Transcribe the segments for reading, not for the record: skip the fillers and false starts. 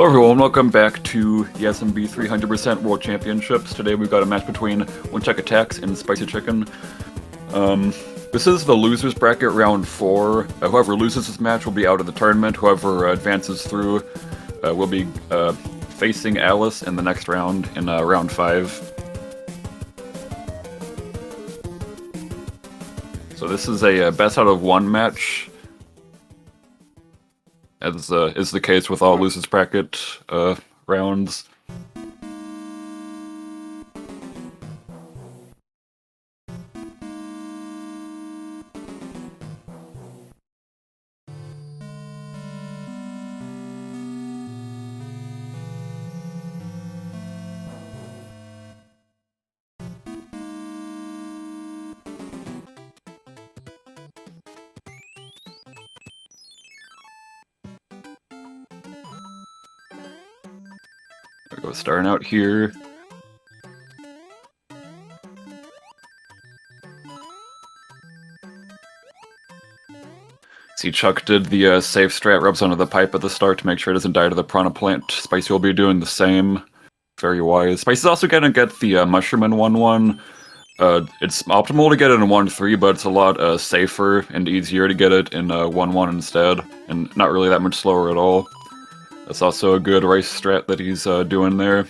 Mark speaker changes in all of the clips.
Speaker 1: Hello everyone, welcome back to the SMB 300% World Championships. Today we've got a match between WhenChukAttacks and Spicy Chicken. This is the losers bracket round 4. Whoever loses this match will be out of the tournament. Whoever advances through will be facing Alice in the next round, in round 5. So this is a best out of 1 match, as is the case with all losers bracket rounds. There we go, starting out here. See, Chuck did the safe strat, rubs onto the pipe at the start to make sure it doesn't die to the piranha plant. Spicy will be doing the same. Very wise. Spicy's also gonna get the mushroom in 1-1. It's optimal to get it in 1-3, but it's a lot safer and easier to get it in 1-1 instead, and not really that much slower at all. That's also a good rice strat that he's doing there.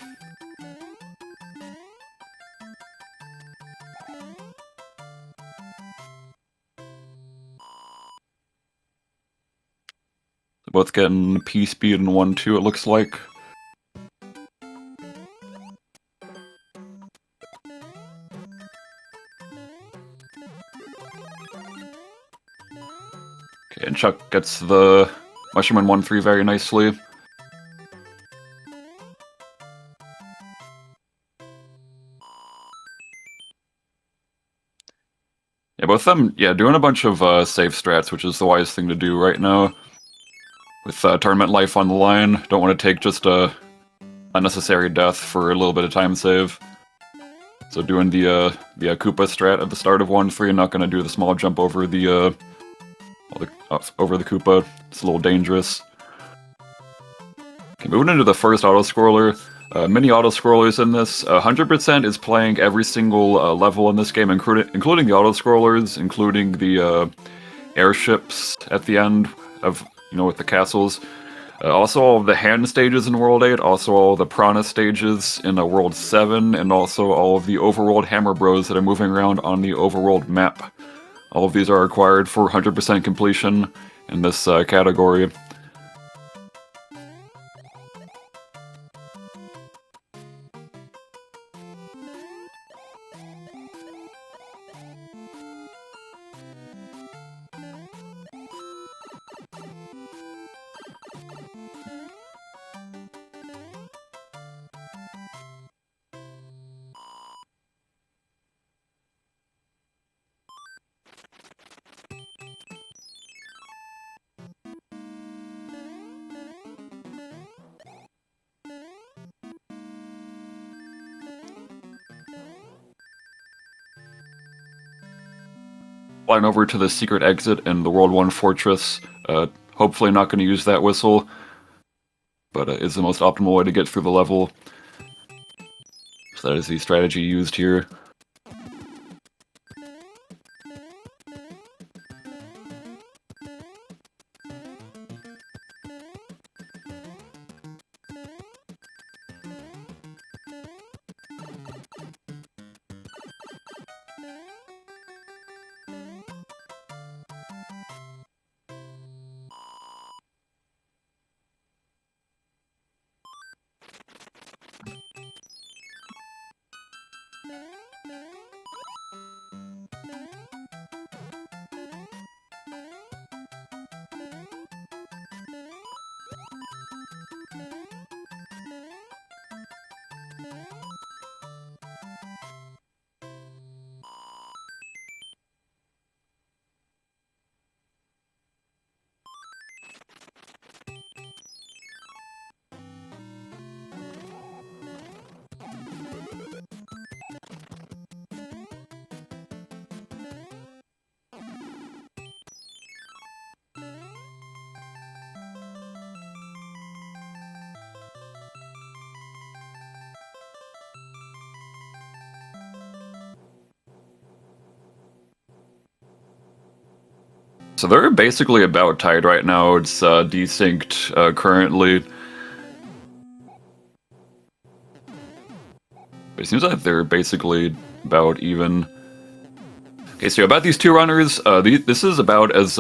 Speaker 1: Both getting P speed in 1-2, it looks like. Okay, and Chuck gets the mushroom in 1-3 very nicely. Yeah, both of them, doing a bunch of safe strats, which is the wise thing to do right now. With tournament life on the line, don't want to take just a unnecessary death for a little bit of time save. So doing the Koopa strat at the start of 1-3, not going to do the small jump over the Koopa. It's a little dangerous. Okay, moving into the first auto-scroller. Mini auto-scrollers in this. 100% is playing every single level in this game, including the auto-scrollers, including the airships at the end of, with the castles. Also all of the hand stages in World 8, also all of the Piranha stages in World 7, and also all of the Overworld Hammer Bros that are moving around on the Overworld map. All of these are required for 100% completion in this category. Flying over to the secret exit in the World 1 Fortress. Hopefully not going to use that whistle, but is the most optimal way to get through the level. So that is the strategy used here. So they're basically about tied right now. It's desynced currently. It seems like they're basically about even. Okay, so about these two runners, this is about as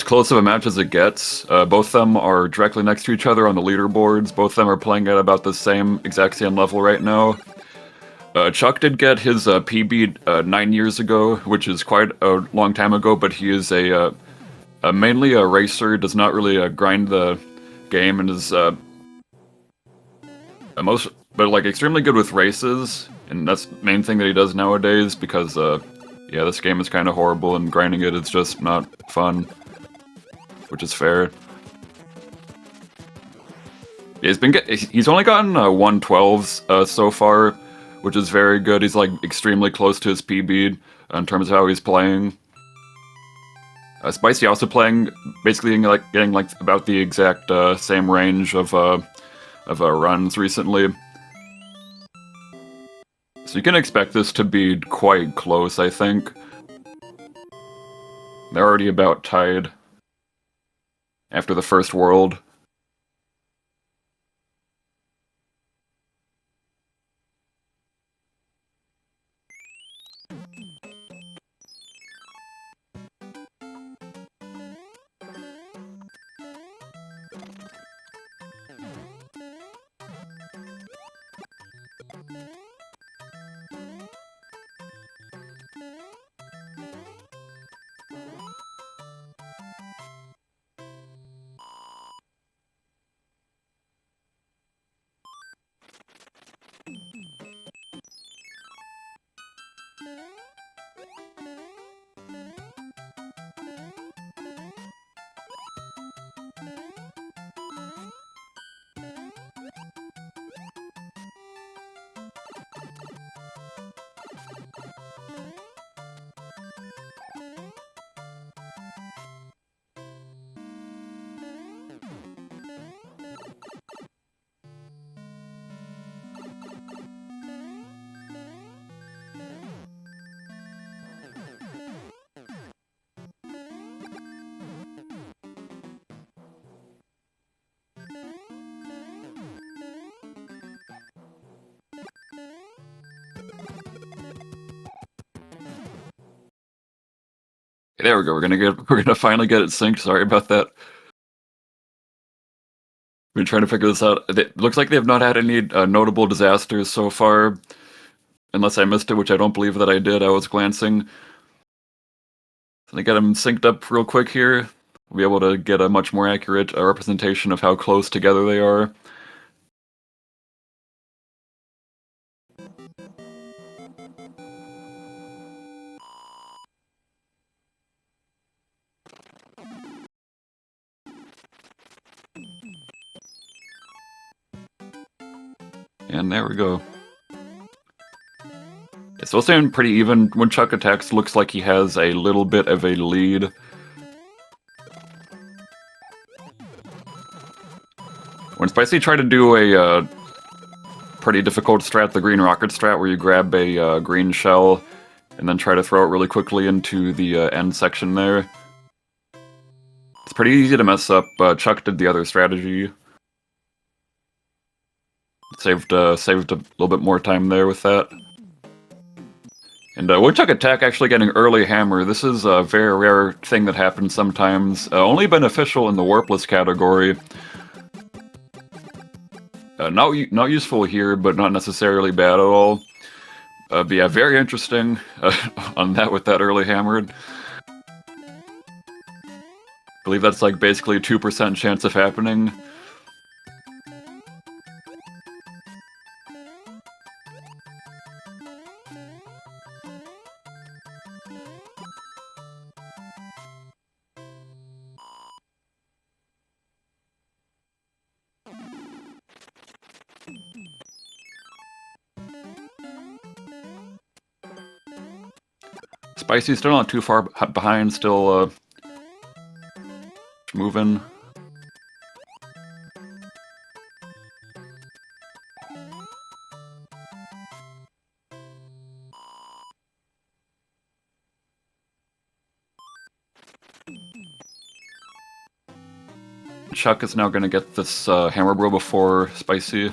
Speaker 1: close of a match as it gets. Both of them are directly next to each other on the leaderboards. Both of them are playing at about the exact same level right now. Chuck did get his PB 9 years ago, which is quite a long time ago, but he is mainly a racer, does not really grind the game, and is extremely good with races, and that's the main thing that he does nowadays, because yeah, this game is kind of horrible, and grinding it is just not fun, which is fair. He's only gotten 112s so far, which is very good. He's like extremely close to his PB in terms of how he's playing. Spicy also playing, basically getting like about the exact same range of runs recently. So you can expect this to be quite close, I think. They're already about tied after the first world. There we go. We're gonna finally get it synced. Sorry about that. We've been trying to figure this out. It looks like they have not had any notable disasters so far, unless I missed it, which I don't believe that I did. I was glancing. So they get them synced up real quick here. We'll be able to get a much more accurate representation of how close together they are. And there we go. It's still staying pretty even. WhenChukAttacks looks like he has a little bit of a lead. When Spicy tried to do a pretty difficult strat, the green rocket strat, where you grab a green shell and then try to throw it really quickly into the end section there. It's pretty easy to mess up. Chuck did the other strategy. Saved a little bit more time there with that. And WhenChukAttack actually getting early hammer. This is a very rare thing that happens sometimes. Only beneficial in the warpless category. Not useful here, but not necessarily bad at all. But yeah, very interesting on that with that early hammered. I believe that's like basically a 2% chance of happening. Spicy's still not too far behind, still moving. Chuck is now going to get this hammer bro before Spicy.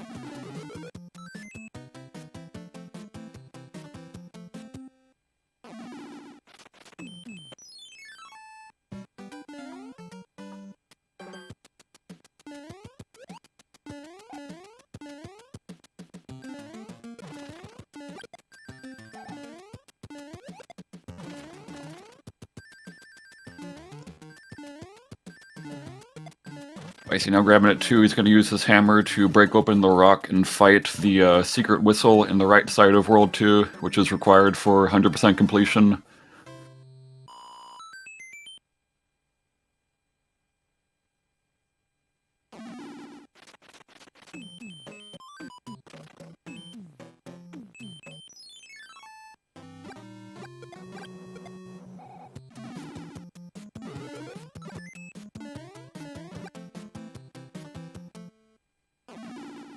Speaker 1: Spicy now grabbing it too. He's going to use his hammer to break open the rock and fight the secret whistle in the right side of World 2, which is required for 100% completion.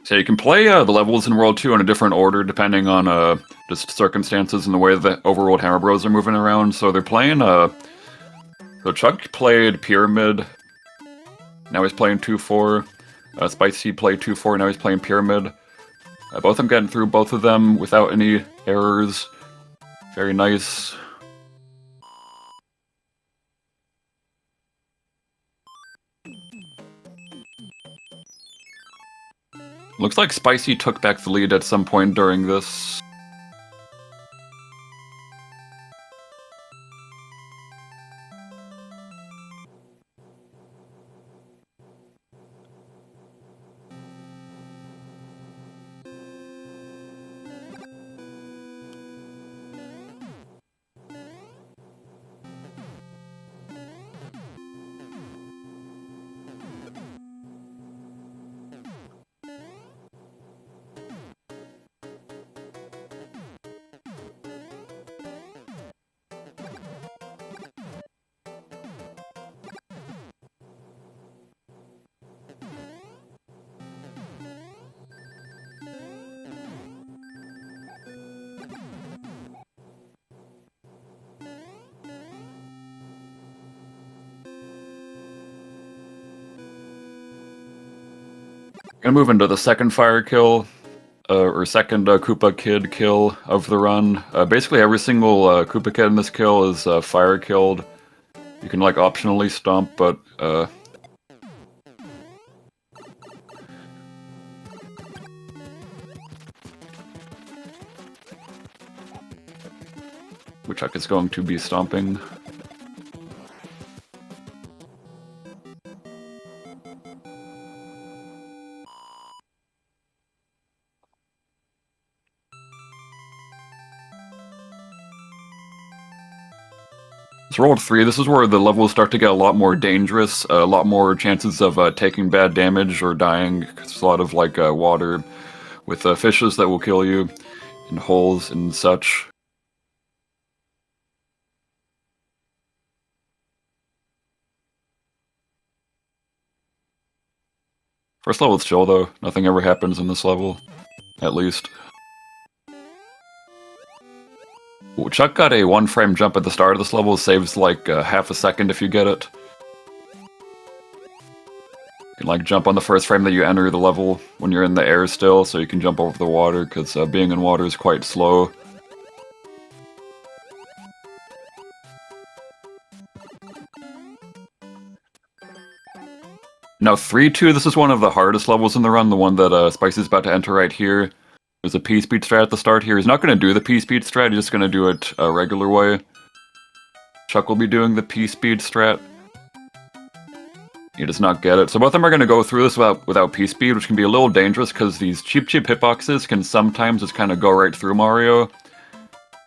Speaker 1: So you can play the levels in World 2 in a different order depending on just circumstances and the way the overworld hammer bros are moving around. So they're playing, so Chuck played Pyramid, now he's playing 2-4. Spicy played 2-4, now he's playing Pyramid. Both of them getting through both of them without any errors. Very nice. Looks like Spicy took back the lead at some point during this. Gonna move into the second fire kill, or second Koopa Kid kill of the run. Basically every single Koopa Kid in this kill is fire killed. You can like optionally stomp, but WhenChuk is going to be stomping. It's World 3. This is where the levels start to get a lot more dangerous, a lot more chances of taking bad damage or dying. It's a lot of like water with fishes that will kill you, and holes and such. First level is chill though. Nothing ever happens in this level, at least. Ooh, Chuck got a 1-frame jump at the start of this level, saves like half a second if you get it. You can like jump on the first frame that you enter the level when you're in the air still, so you can jump over the water, because being in water is quite slow. Now 3-2, this is one of the hardest levels in the run, the one that Spicy's about to enter right here. There's a P-speed strat at the start here. He's not going to do the P-speed strat, he's just going to do it a regular way. Chuck will be doing the P-speed strat. He does not get it. So both of them are going to go through this without P-speed, which can be a little dangerous because these cheap hitboxes can sometimes just kind of go right through Mario.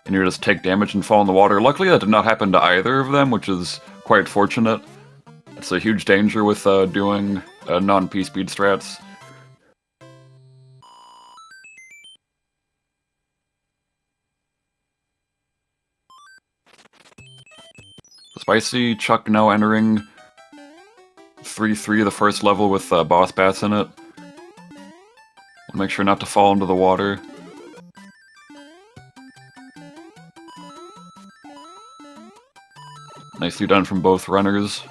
Speaker 1: And you just take damage and fall in the water. Luckily that did not happen to either of them, which is quite fortunate. It's a huge danger with doing non-P-speed strats. Spicy, Chuck now entering 3-3, the first level with boss bats in it. We'll make sure not to fall into the water. Nicely done from both runners.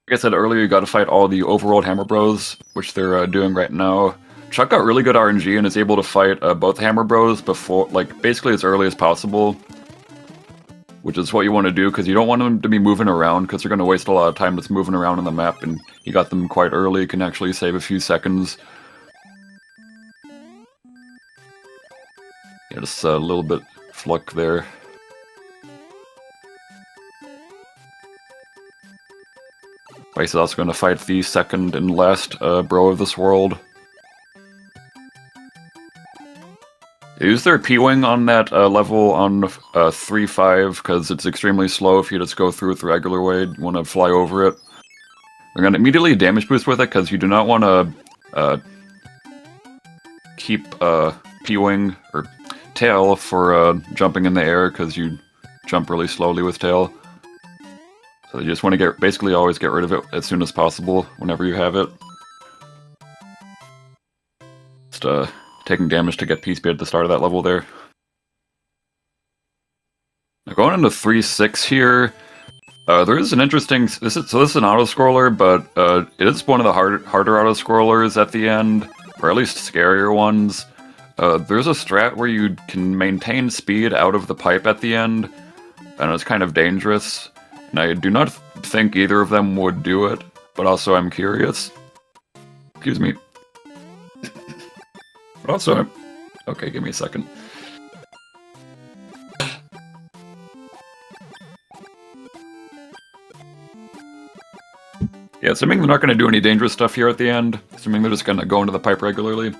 Speaker 1: Like I said earlier, you gotta fight all the overworld Hammer Bros, which they're doing right now. Chuck got really good RNG and is able to fight both Hammer Bros before, like, basically as early as possible. Which is what you want to do, because you don't want them to be moving around, because they're going to waste a lot of time just moving around on the map, and you got them quite early, can actually save a few seconds. Yeah, just a little bit fluck there. Spice is also going to fight the second and last bro of this world. They use their P-Wing on that level on 3-5 because it's extremely slow if you just go through it the regular way. You want to fly over it. We're going to immediately damage boost with it because you do not want to keep P-Wing or tail for jumping in the air because you jump really slowly with tail. So you just want to basically always get rid of it as soon as possible whenever you have it. Just taking damage to get P-Speed at the start of that level there. Now going into 3-6 here, there is an interesting... This is an auto-scroller, but it is one of the harder auto-scrollers at the end, or at least scarier ones. There's a strat where you can maintain speed out of the pipe at the end, and it's kind of dangerous. And I do not think either of them would do it, but also I'm curious. Excuse me. But also, okay, give me a second. Yeah, assuming they're not going to do any dangerous stuff here at the end, assuming they're just going to go into the pipe regularly.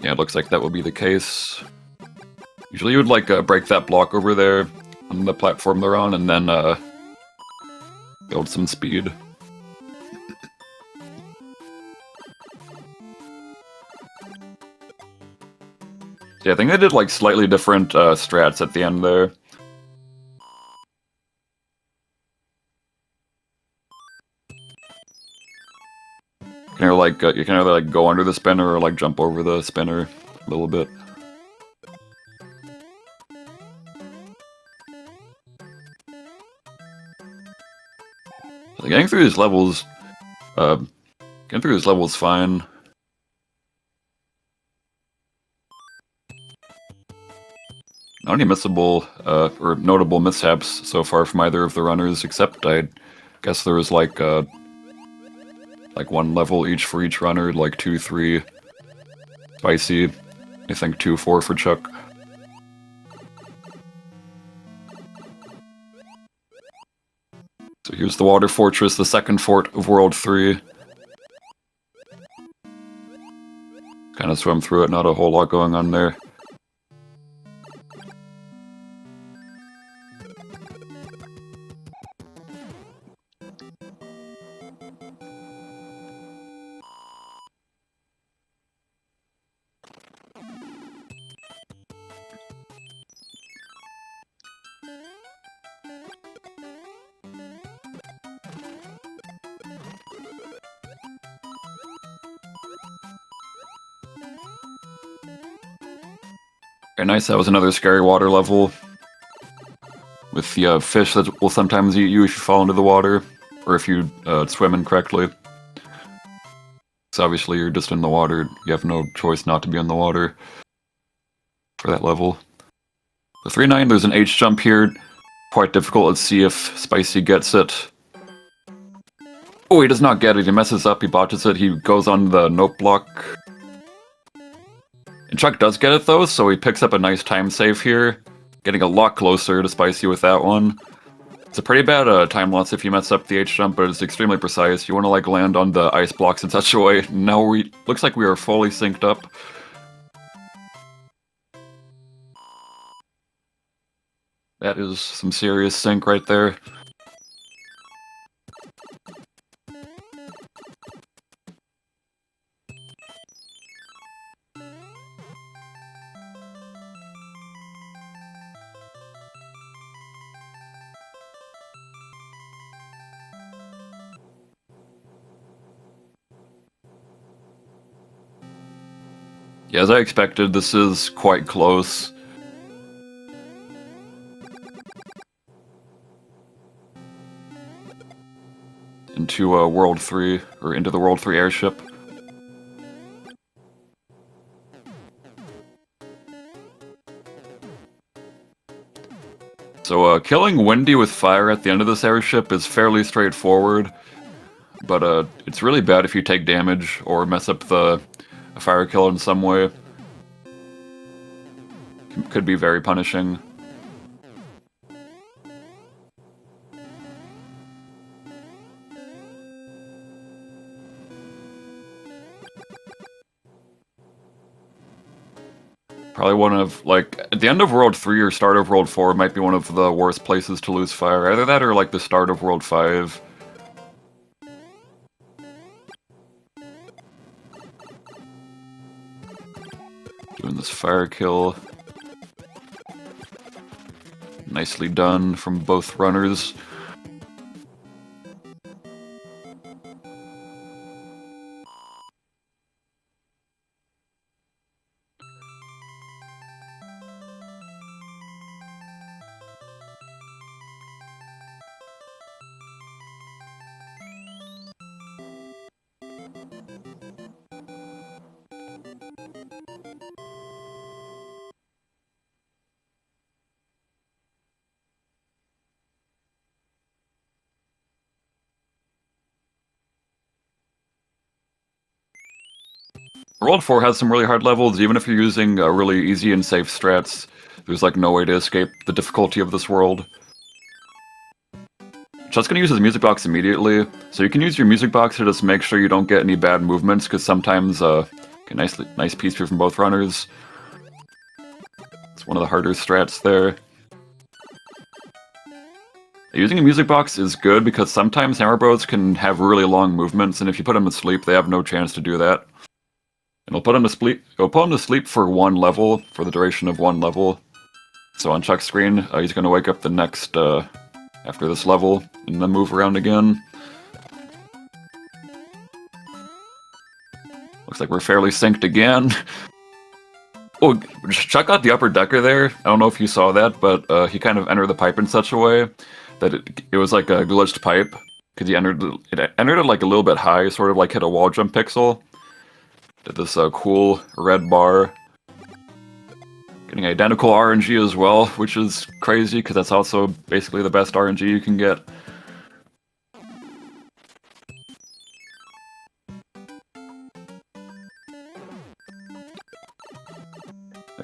Speaker 1: Yeah, it looks like that will be the case. Usually you would, like, break that block over there on the platform they're on, and then, build some speed. Yeah, I think they did, like, slightly different, strats at the end there. You can either, like, go under the spinner or, like, jump over the spinner a little bit. So getting through these levels is fine. Not any missable or notable mishaps so far from either of the runners, except I guess there was like one level each for each runner, like 2-3 Spicy, I think 2-4 for Chuck. So here's the Water Fortress, the second fort of World 3. Kind of swim through it, not a whole lot going on there. Very nice, that was another scary water level. With the fish that will sometimes eat you if you fall into the water, or if you swim incorrectly. So obviously you're just in the water, you have no choice not to be in the water for that level. The 3-9, there's an H jump here, quite difficult. Let's see if Spicy gets it. Oh, he does not get it, he messes up, he botches it, he goes on the nope block. And Chuck does get it though, so he picks up a nice time save here, getting a lot closer to Spicy with that one. It's a pretty bad time loss if you mess up the H jump, but it's extremely precise. You want to like land on the ice blocks in such a way. Now looks like we are fully synced up. That is some serious sync right there. Yeah, as I expected, this is quite close. Into World 3, or into the World 3 airship. So killing Windy with fire at the end of this airship is fairly straightforward, but it's really bad if you take damage or mess up the fire kill in some way. Could be very punishing. Probably one of, like, at the end of World 3 or start of World 4 might be one of the worst places to lose fire. Either that or, like, the start of World 5. Doing this fire kill. Nicely done from both runners. World 4 has some really hard levels, even if you're using really easy and safe strats. There's like no way to escape the difficulty of this world. Just gonna use his music box immediately, so you can use your music box to just make sure you don't get any bad movements, because sometimes, get nice piece here from both runners. It's one of the harder strats there. Using a music box is good, because sometimes Hammer Bros can have really long movements, and if you put them to sleep, they have no chance to do that. And it'll put him to sleep for one level, for the duration of one level. So on Chuck's screen, he's going to wake up the next, after this level, and then move around again. Looks like we're fairly synced again. Oh, Chuck got the upper decker there. I don't know if you saw that, but he kind of entered the pipe in such a way that it was like a glitched pipe, because he entered it like a little bit high, sort of like hit a wall jump pixel. Did this cool red bar. Getting identical RNG as well, which is crazy, because that's also basically the best RNG you can get.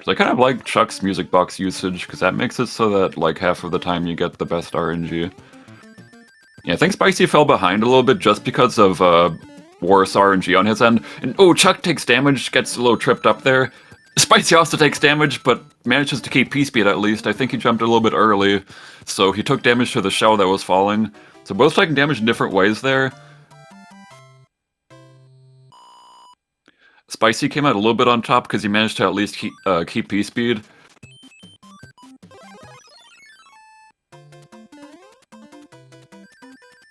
Speaker 1: I kind of like Chuck's music box usage, because that makes it so that like half of the time you get the best RNG. Yeah, I think Spicy fell behind a little bit just because of worse RNG on his end. And oh, Chuck takes damage, gets a little tripped up there. Spicy also takes damage, but manages to keep P-speed at least. I think he jumped a little bit early, so he took damage to the shell that was falling. So both taking damage in different ways there. Spicy came out a little bit on top because he managed to at least keep P-speed.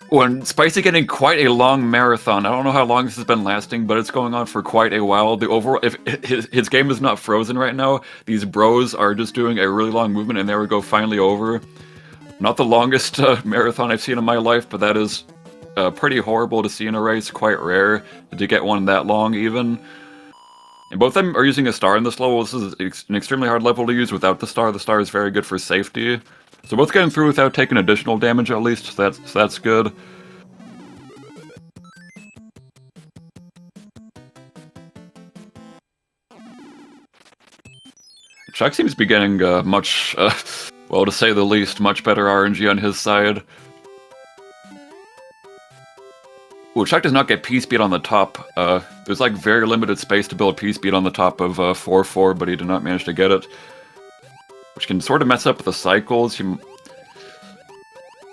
Speaker 1: Oh, and Spicy getting quite a long marathon. I don't know how long this has been lasting, but it's going on for quite a while. The overall, if his game is not frozen right now, these bros are just doing a really long movement, and there we go, finally over. Not the longest marathon I've seen in my life, but that is pretty horrible to see in a race. Quite rare to get one that long, even. And both of them are using a star in this level. This is an extremely hard level to use without the star. The star is very good for safety. So both getting through without taking additional damage at least, so that's good. Chuck seems to be getting much, well, to say the least, much better RNG on his side. Ooh, Chuck does not get P-speed on the top. There's like very limited space to build P-speed on the top of 4-4, but he did not manage to get it. which can sort of mess up the cycles. You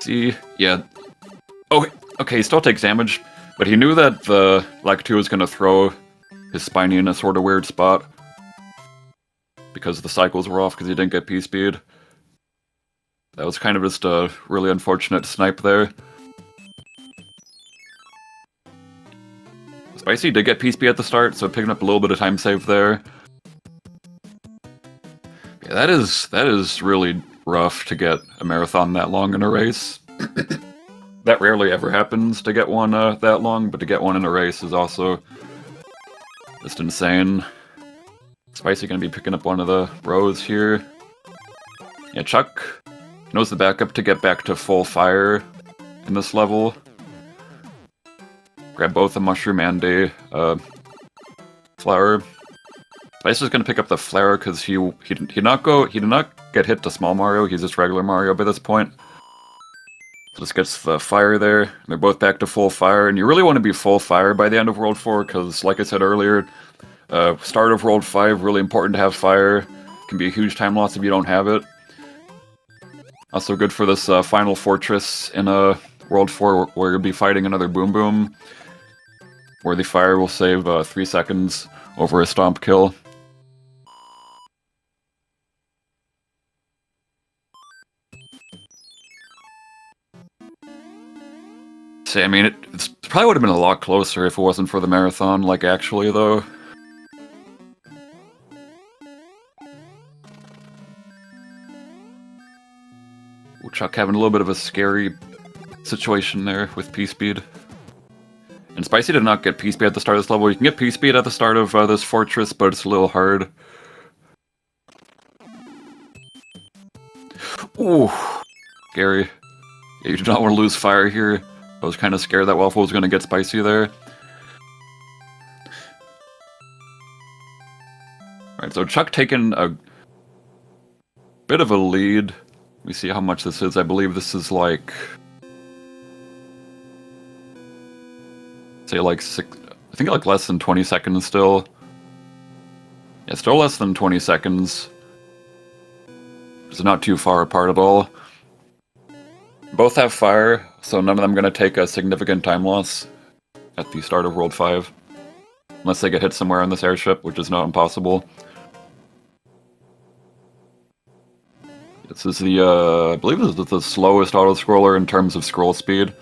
Speaker 1: see, yeah. Oh, okay, he still takes damage, but he knew that the Lakitu was going to throw his Spiny in a sort of weird spot because the cycles were off because he didn't get P-Speed. That was kind of just a really unfortunate snipe there. Spicy did get P-Speed at the start, so picking up a little bit of time save there. Yeah, that is really rough to get a marathon that long in a race. That rarely ever happens to get one that long, but to get one in a race is also just insane. Spicy gonna be picking up one of the rows here. Yeah, Chuck knows the backup to get back to full fire in this level. Grab both the mushroom and a flower. Spicy's gonna pick up the flower because he did not get hit to small Mario. He's just regular Mario by this point. So this gets the fire there. They're both back to full fire, and you really want to be full fire by the end of World 4 because, like I said earlier, start of World 5 really important to have fire. Can be a huge time loss if you don't have it. Also good for this final fortress in World 4 where you'll be fighting another Boom Boom, where the fire will save 3 seconds over a stomp kill. I mean, it probably would have been a lot closer if it wasn't for the marathon, like, actually, though. Ooh, Chuck having a little bit of a scary situation there with P-Speed. And Spicy did not get P-Speed at the start of this level. You can get P-Speed at the start of this fortress, but it's a little hard. Ooh, scary. Yeah, you do not want to lose fire here. I was kind of scared that Waffle was going to get Spicy there. Alright, so Chuck taking a bit of a lead. Let me see how much this is. I believe this is like... say like I think like less than 20 seconds still. Yeah, still less than 20 seconds. It's not too far apart at all. Both have fire, so none of them are going to take a significant time loss at the start of World 5. Unless they get hit somewhere on this airship, which is not impossible. This is the, I believe this is the slowest auto-scroller in terms of scroll speed.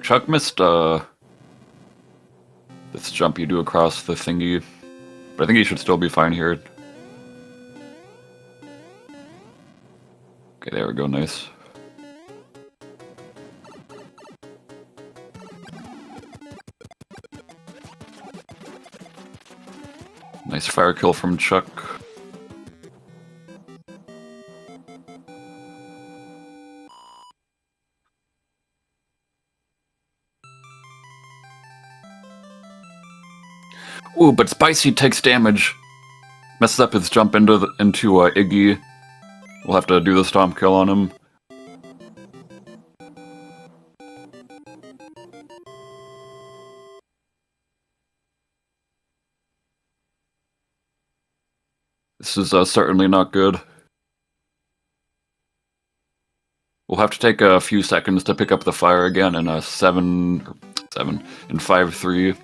Speaker 1: Chuck missed this jump you do across the thingy, but I think he should still be fine here. Okay, there we go, nice. Nice fire kill from Chuck. Ooh, but Spicy takes damage. Messes up his jump into Iggy. We'll have to do the stomp kill on him. This is certainly not good. We'll have to take a few seconds to pick up the fire again in a 5-3.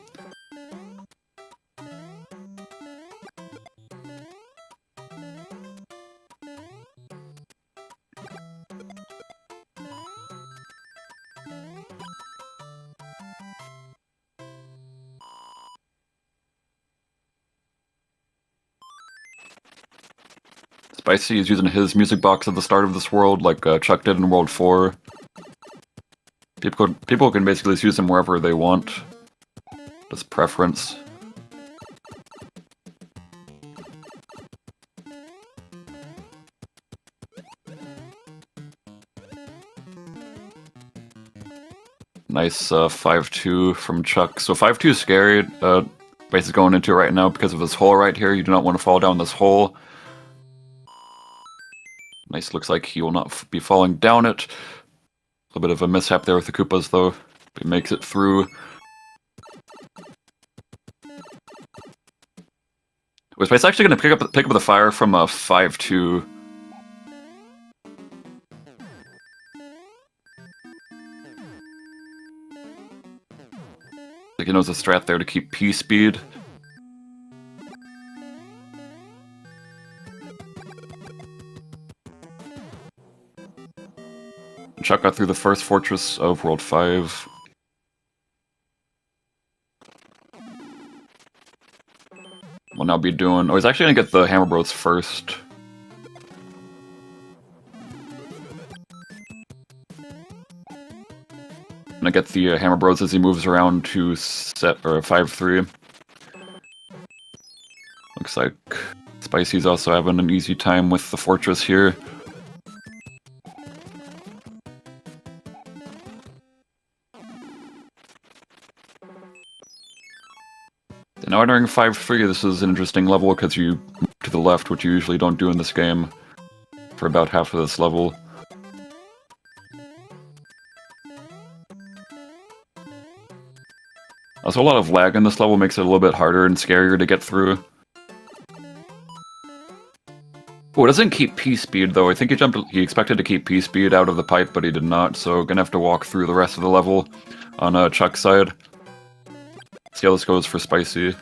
Speaker 1: Spicy is using his music box at the start of this world, like Chuck did in World 4. People can basically use them wherever they want. Just preference. Nice 5-2 from Chuck. So 5-2 is scary. Base is going into it right now because of this hole right here. You do not want to fall down this hole. Nice, looks like he will not be falling down it. A little bit of a mishap there with the Koopas though. He makes it through. Was Spice actually going to pick up the fire from a 5-2? Like he knows the strat there to keep P speed. Chuck got through the first fortress of World 5. We'll now be doing... Oh, he's actually going to get the Hammer Bros first. Gonna get the Hammer Bros as he moves around to set or 5-3. Looks like Spicy's also having an easy time with the fortress here. Now entering 5-3, this is an interesting level because you move to the left, which you usually don't do in this game for about half of this level. Also, a lot of lag in this level makes it a little bit harder and scarier to get through. Oh, it doesn't keep P speed though. I think he expected to keep P speed out of the pipe, but he did not, so gonna have to walk through the rest of the level on Chuck's side. See how this goes for Spicy.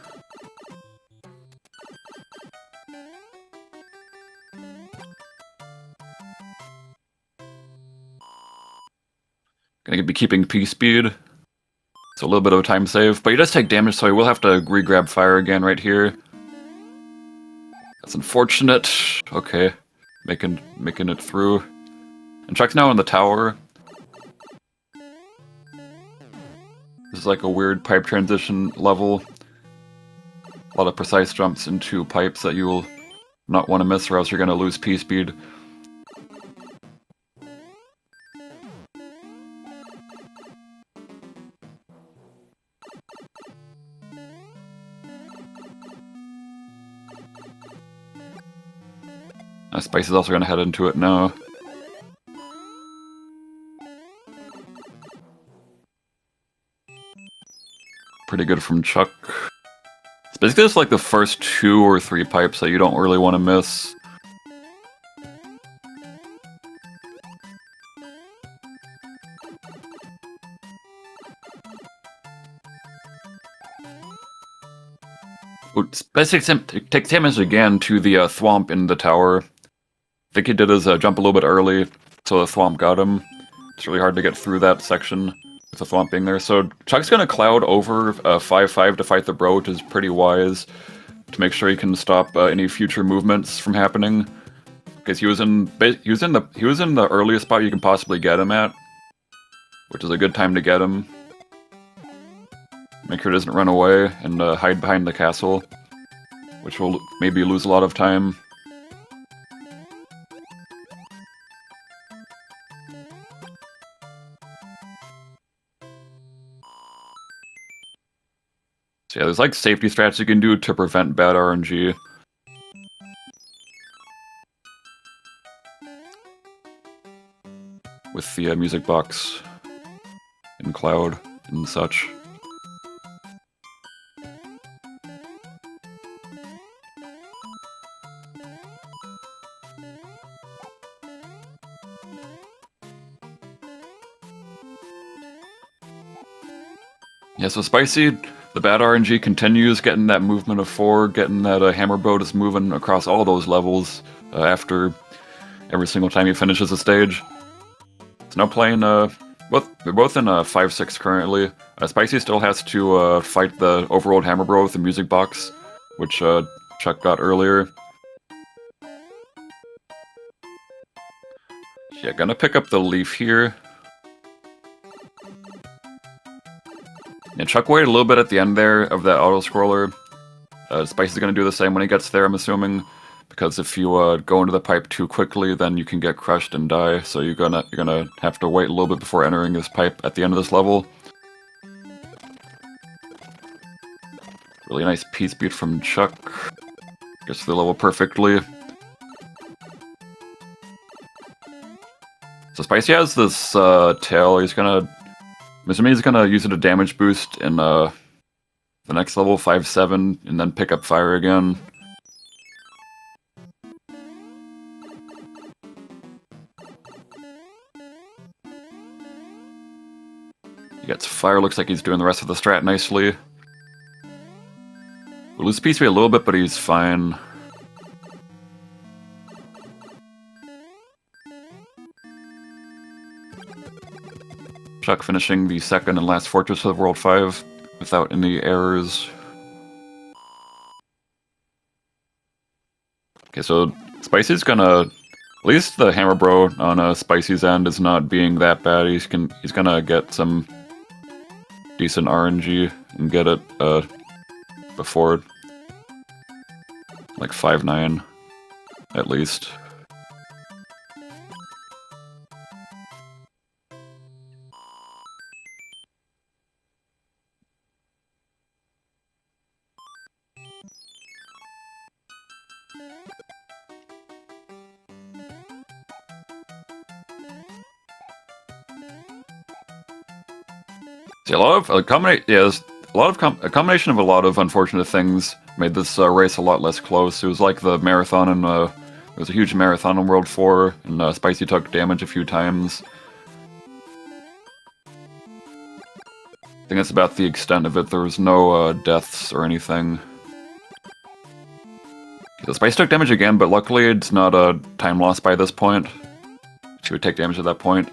Speaker 1: Gonna be keeping P speed. So a little bit of a time save, but he does take damage, so he will have to re-grab fire again right here. That's unfortunate. Okay, making it through. And Chuck's now in the tower. This is like a weird pipe transition level. A lot of precise jumps into pipes that you will not want to miss, or else you're going to lose P speed. Spice is also going to head into it now. Pretty good from Chuck. It's basically just like the first 2 or 3 pipes that you don't really want to miss. Ooh, Spice takes damage again to the thwomp in the tower. I think he did his jump a little bit early, so the thwomp got him. It's really hard to get through that section with the thwomp being there. So Chuck's gonna cloud over 5-5 to fight the bro, which is pretty wise to make sure he can stop any future movements from happening. Because he was in the earliest spot you can possibly get him at, which is a good time to get him. Make sure he doesn't run away and hide behind the castle, which will maybe lose a lot of time. So yeah, there's like safety strats you can do to prevent bad RNG. With the music box in Cloud and such. Yeah, so Spicy, the bad RNG continues, getting that movement of 4, getting that hammer bow just moving across all those levels after every single time he finishes a stage. It's now playing, they're both in 5-6 currently. Spicy still has to fight the overworld hammer bro with the music box, which Chuck got earlier. Yeah, gonna pick up the leaf here. Yeah, Chuck waited a little bit at the end there of that auto-scroller. Spicy's gonna do the same when he gets there, I'm assuming. Because if you go into the pipe too quickly, then you can get crushed and die. So you're gonna have to wait a little bit before entering this pipe at the end of this level. Really nice piece beat from Chuck. Gets through the level perfectly. So Spicy has this tail. He's gonna use it to damage boost in the next level, 5-7, and then pick up fire again. He gets fire, looks like he's doing the rest of the strat nicely. We'll lose piece rate a little bit, but he's fine. Chuck finishing the second and last fortress of World 5 without any errors. Okay, so Spicy's gonna... At least the Hammer Bro on Spicy's end is not being that bad. He's gonna get some decent RNG and get it before like 5-9 at least. See, a combination of a lot of unfortunate things made this race a lot less close. It was like the marathon, and it was a huge marathon in World 4, and Spicy took damage a few times. I think that's about the extent of it. There was no deaths or anything. The Spicy took damage again, but luckily it's not a time loss by this point. She would take damage at that point.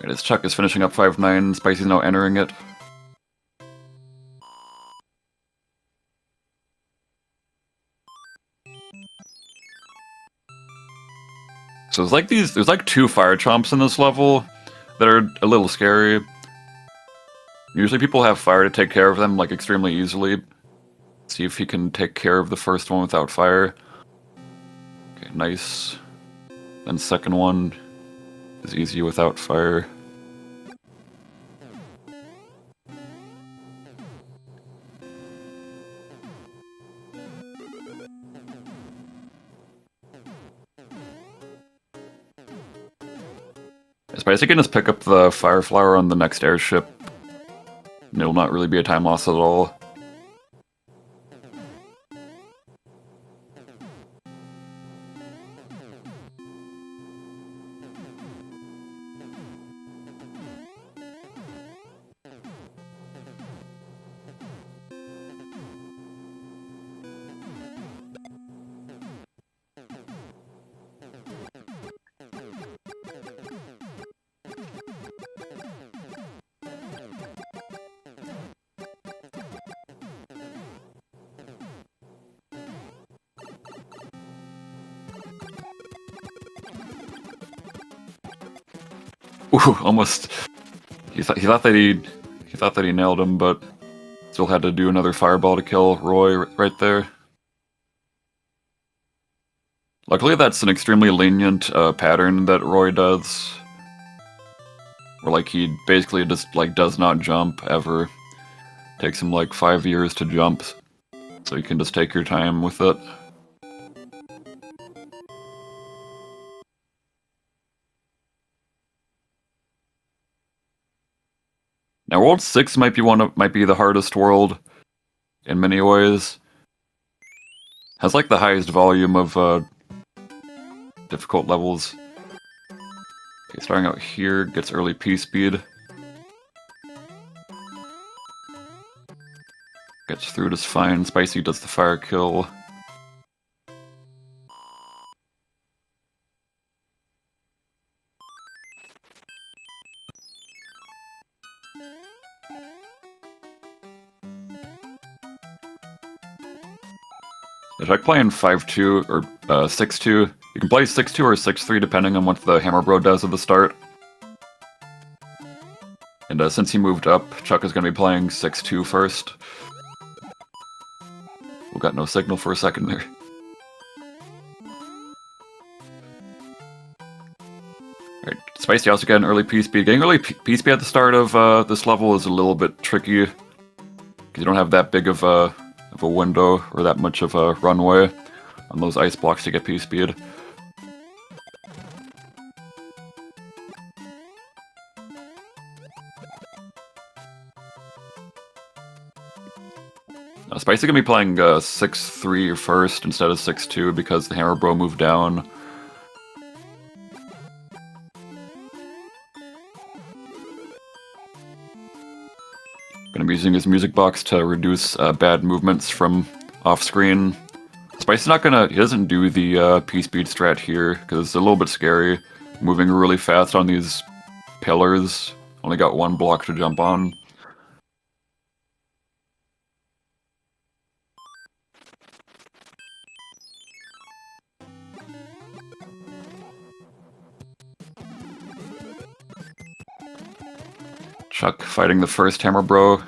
Speaker 1: And as Chuck is finishing up 5-9, Spicy's now entering it. So there's like two fire chomps in this level that are a little scary. Usually people have fire to take care of them like extremely easily. See if he can take care of the first one without fire. Okay, nice. Then second one is easy without fire. Spicy can just pick up the fire flower on the next airship, and it'll not really be a time loss at all. Ooh, almost. He thought that he nailed him, but still had to do another fireball to kill Roy right there. Luckily, that's an extremely lenient pattern that Roy does, where like he basically just like does not jump ever. Takes him like 5 years to jump, so you can just take your time with it. Now, World 6 might be the hardest world in many ways. Has like the highest volume of difficult levels. Okay, starting out here, gets early P speed. Gets through just fine. Spicy does the fire kill. Chuck playing 5-2 or 6-2. You can play 6-2 or 6-3 depending on what the Hammer Bro does at the start. And since he moved up, Chuck is going to be playing 6-2 first. We got no signal for a second there. Alright, Spicy also got an early P-Speed. Getting early P-Speed at the start of this level is a little bit tricky, because you don't have that big of a window or that much of a runway on those ice blocks to get P-Speed. Spicy's gonna be playing 6-3 first instead of 6-2 because the Hammer Bro moved down. Gonna be using his music box to reduce bad movements from off-screen. Spicy's not gonna... he doesn't do the P-Speed strat here because it's a little bit scary. Moving really fast on these pillars. Only got one block to jump on. Chuck fighting the first Hammer Bro.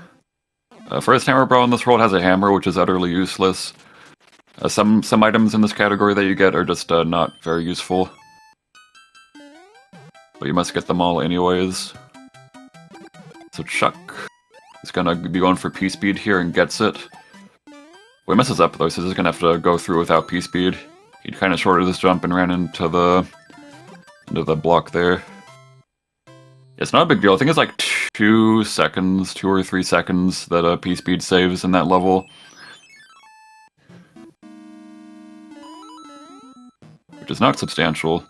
Speaker 1: First Hammer Bro in this world has a hammer, which is utterly useless. Some items in this category that you get are just not very useful. But you must get them all anyways. So Chuck is gonna be going for P-Speed here and gets it. Well, he messes up though, so he's gonna have to go through without P-Speed. He kind of shorted this jump and ran into the block there. It's not a big deal. I think it's like 2 seconds, 2 or 3 seconds that P-Speed saves in that level. Which is not substantial.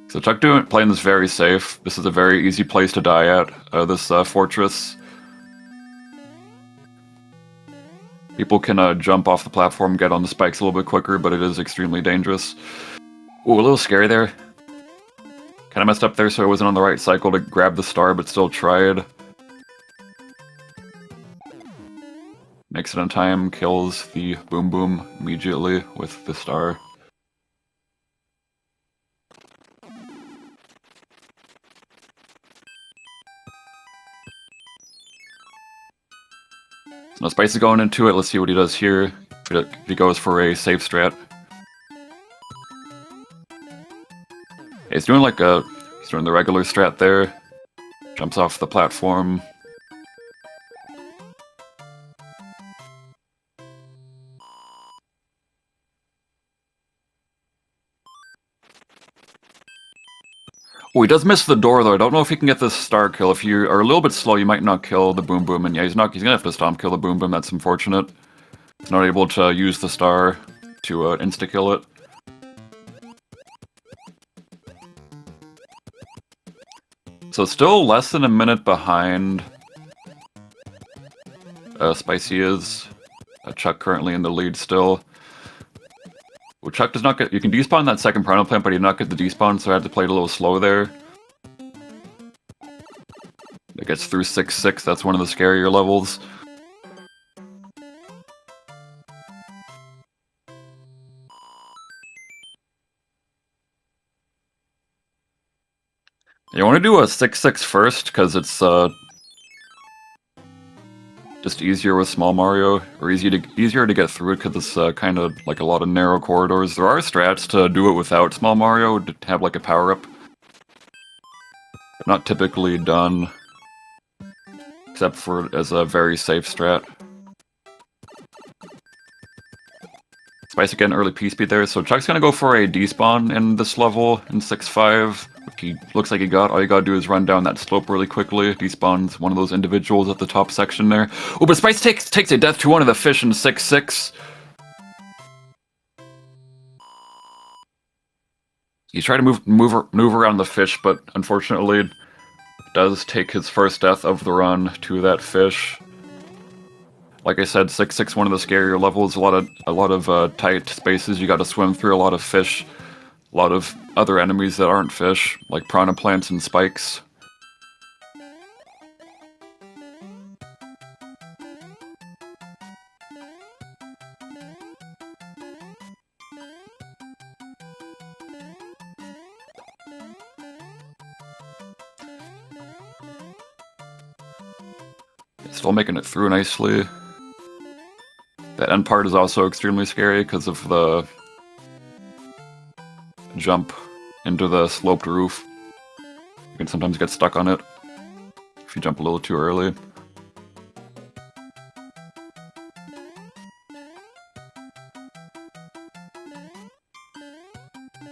Speaker 1: So Chuck playing this very safe. This is a very easy place to die at, this fortress. People can jump off the platform, get on the spikes a little bit quicker, but it is extremely dangerous. Ooh, a little scary there. Kinda messed up there, so I wasn't on the right cycle to grab the star, but still tried. Makes it on time, kills the Boom Boom immediately with the star. So now Spicy's going into it, let's see what he does here. If he goes for a safe strat. He's doing like he's doing the regular strat there. Jumps off the platform. Oh, he does miss the door though. I don't know if he can get this star kill. If you are a little bit slow, you might not kill the Boom Boom. And yeah, he's gonna have to stomp kill the Boom Boom. That's unfortunate. He's not able to use the star to insta-kill it. So still less than a minute behind Spicy is. Chuck currently in the lead still. Well, Chuck does not get... you can despawn that second Piranha Plant, but he did not get the despawn, so I had to play it a little slow there. It gets through 6-6, that's one of the scarier levels. You want to do a 6-6 first, because it's just easier with Small Mario, or easier to get through it, because it's kind of like a lot of narrow corridors. There are strats to do it without Small Mario, to have like a power-up. Not typically done, except for as a very safe strat. Spicy getting early P-Speed there, so Chuck's gonna go for a despawn in this level in 6-5. He looks like he got. All you gotta do is run down that slope really quickly. Despawns one of those individuals at the top section there. Oh, but Spice takes a death to one of the fish in 6-6. He's trying to move around the fish, but unfortunately does take his first death of the run to that fish. Like I said, 6-6, one of the scarier levels. A lot of tight spaces you got to swim through. A lot of fish. A lot of other enemies that aren't fish, like piranha plants and spikes. Still making it through nicely. That end part is also extremely scary because of the jump into the sloped roof. You can sometimes get stuck on it if you jump a little too early.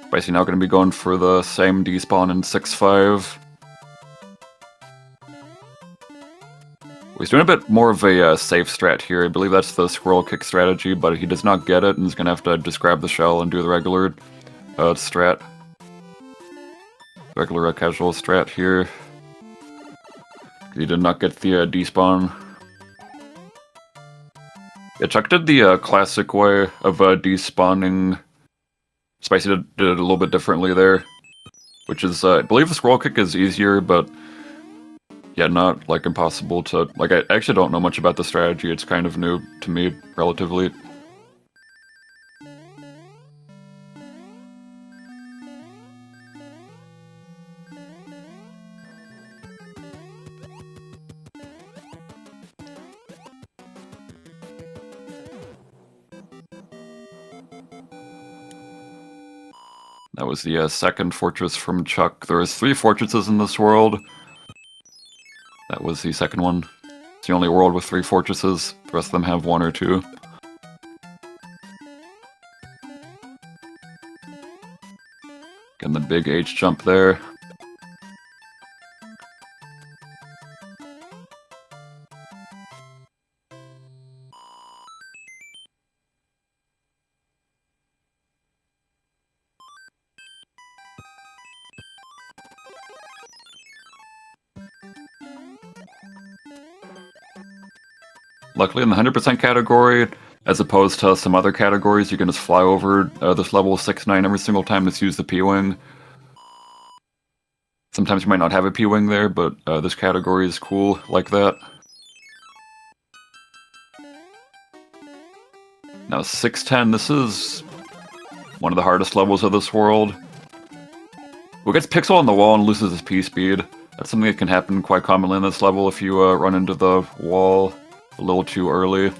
Speaker 1: Spicy now going to be going for the same despawn in 6-5. He's doing a bit more of a safe strat here. I believe that's the squirrel kick strategy, but he does not get it, and he's going to have to just grab the shell and do the regular strat. Regular casual strat here. He did not get the despawn. Yeah, Chuck did the classic way of despawning. Spicy did it a little bit differently there, which is, I believe the squirrel kick is easier, but yeah, not like impossible to, like, I actually don't know much about the strategy. It's kind of new to me, relatively. That was the second fortress from Chuck. There is 3 fortresses in this world. That was the second one. It's the only world with 3 fortresses. The rest of them have 1 or 2. Getting the big H jump there. Luckily in the 100% category, as opposed to some other categories, you can just fly over this level 6-9 every single time to use the P-Wing. Sometimes you might not have a P-Wing there, but this category is cool like that. Now 6-10, this is one of the hardest levels of this world. Who gets Pixel on the wall and loses his P-Speed. That's something that can happen quite commonly in this level if you run into the wall a little too early.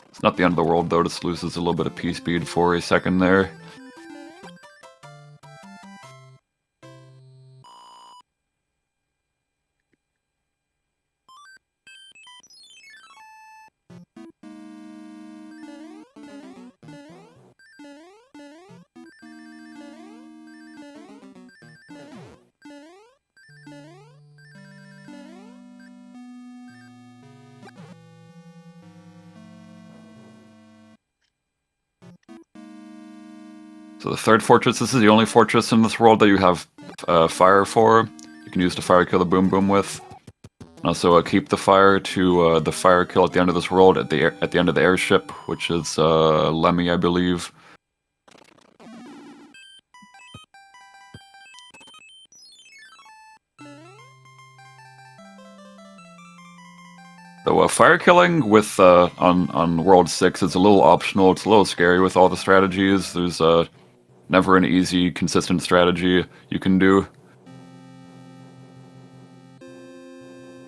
Speaker 1: It's not the end of the world though, just loses a little bit of P-Speed for a second there. So the third fortress, this is the only fortress in this world that you have fire for. You can use the fire kill the boom boom with. And also keep the fire to the fire kill at the end of this world at the end of the airship, which is Lemmy, I believe. So fire killing with on World 6 is a little optional. It's a little scary with all the strategies. There's never an easy, consistent strategy you can do.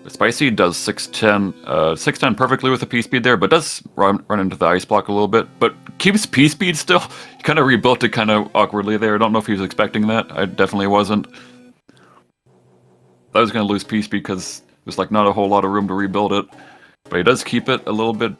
Speaker 1: Spicy does 610 perfectly with the P-Speed there, but does run into the ice block a little bit, but keeps P-Speed still. He kind of rebuilt it kind of awkwardly there. I don't know if he was expecting that. I definitely wasn't. I was going to lose P-Speed because there's like not a whole lot of room to rebuild it, but he does keep it a little bit.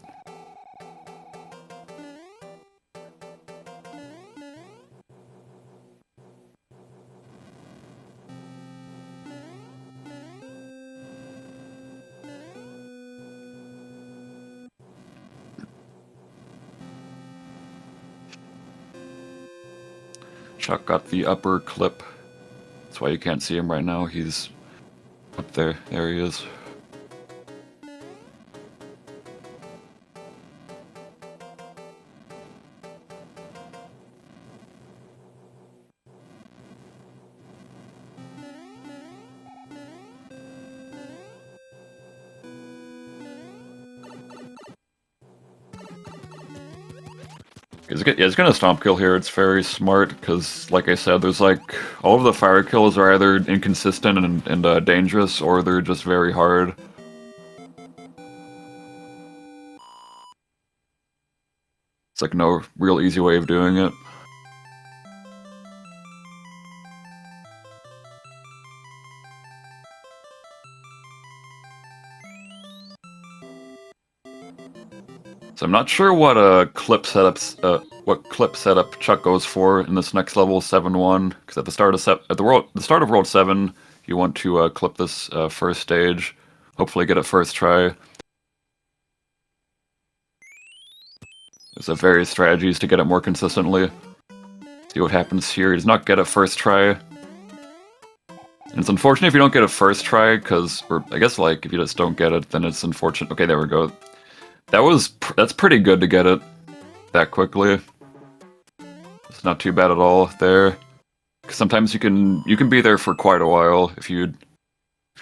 Speaker 1: Chuck got the upper clip. That's why you can't see him right now. He's up there. There he is. He's gonna stomp kill here. It's very smart because, like I said, there's like all of the fire kills are either inconsistent and dangerous, or they're just very hard. It's like no real easy way of doing it. So I'm not sure what clip setup Chuck goes for in this next level 7-1, because at the start of World 7, you want to clip this first stage, hopefully get it first try. There's various strategies to get it more consistently. See what happens here. He does not get it first try. And it's unfortunate if you don't get it first try, because, or I guess like if you just don't get it, then it's unfortunate. Okay, there we go. That's pretty good to get it that quickly. It's not too bad at all there. Cause sometimes you can be there for quite a while if you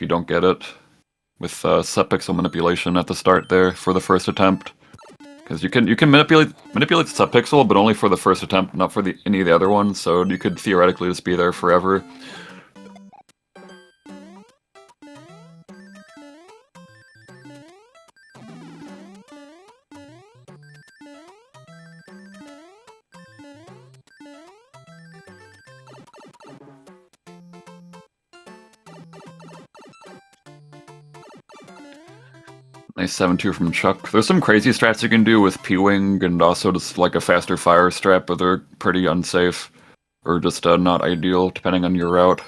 Speaker 1: don't get it with subpixel manipulation at the start there for the first attempt. Because you can manipulate the subpixel, but only for the first attempt, not for any of the other ones. So you could theoretically just be there forever. Nice 7-2 from Chuck. There's some crazy strats you can do with P-Wing and also just like a faster fire strat, but they're pretty unsafe. Or just not ideal, depending on your route.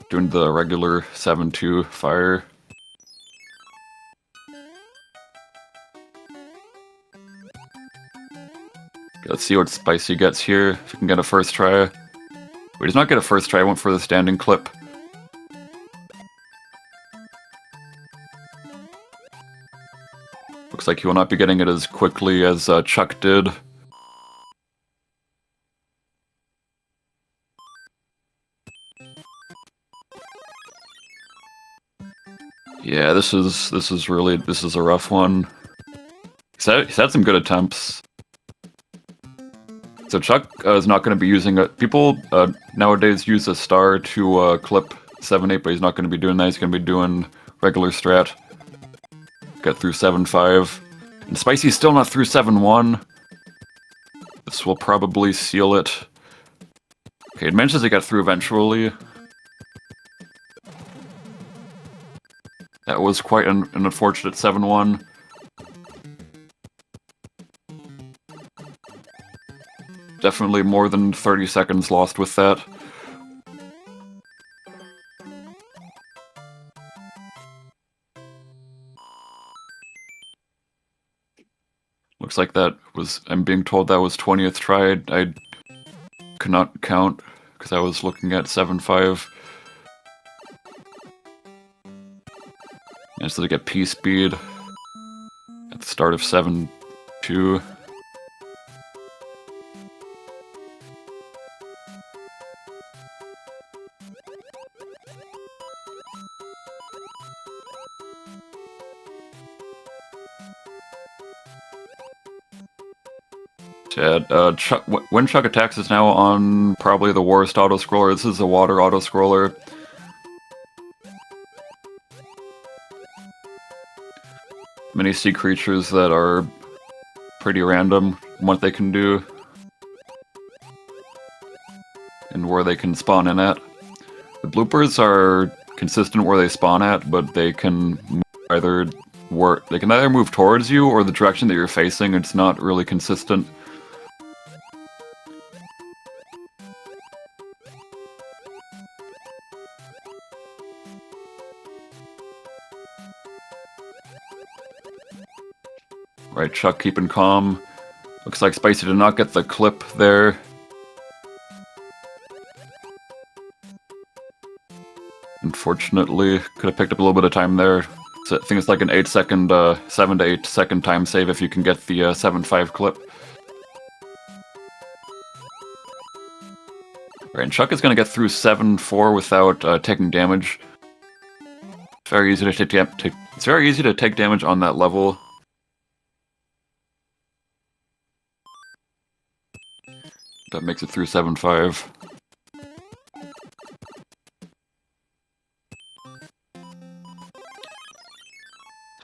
Speaker 1: Doing the regular 7-2 fire. Okay, let's see what Spicy gets here, if he can get a first try. He does not get a first try, I went for the standing clip. Looks like he will not be getting it as quickly as Chuck did. Yeah, this is a rough one. He's had some good attempts. So Chuck is not going to be using it. People nowadays use a star to clip 7-8, but he's not going to be doing that. He's going to be doing regular strat. Get through 7-5. And Spicy's still not through 7-1. This will probably seal it. Okay, it manages to get through eventually. That was quite an unfortunate 7-1. Definitely more than 30 seconds lost with that. Looks like that was, I'm being told that was 20th try. I could not count because I was looking at 7-5. Managed to get P speed at the start of 7-2. Yeah, WhenChukAttacks is now on probably the worst auto-scroller. This is a water auto-scroller. Many sea creatures that are pretty random in what they can do. And where they can spawn in at. The bloopers are consistent where they spawn at, but they can either move towards you or the direction that you're facing. It's not really consistent. Right, Chuck keeping calm. Looks like Spicy did not get the clip there. Unfortunately, could have picked up a little bit of time there. So I think it's like an 7 to 8 second time save if you can get the 7-5 clip. Right, and Chuck is going to get through 7-4 without taking damage. It's very easy to take damage on that level. That makes it through 7-5.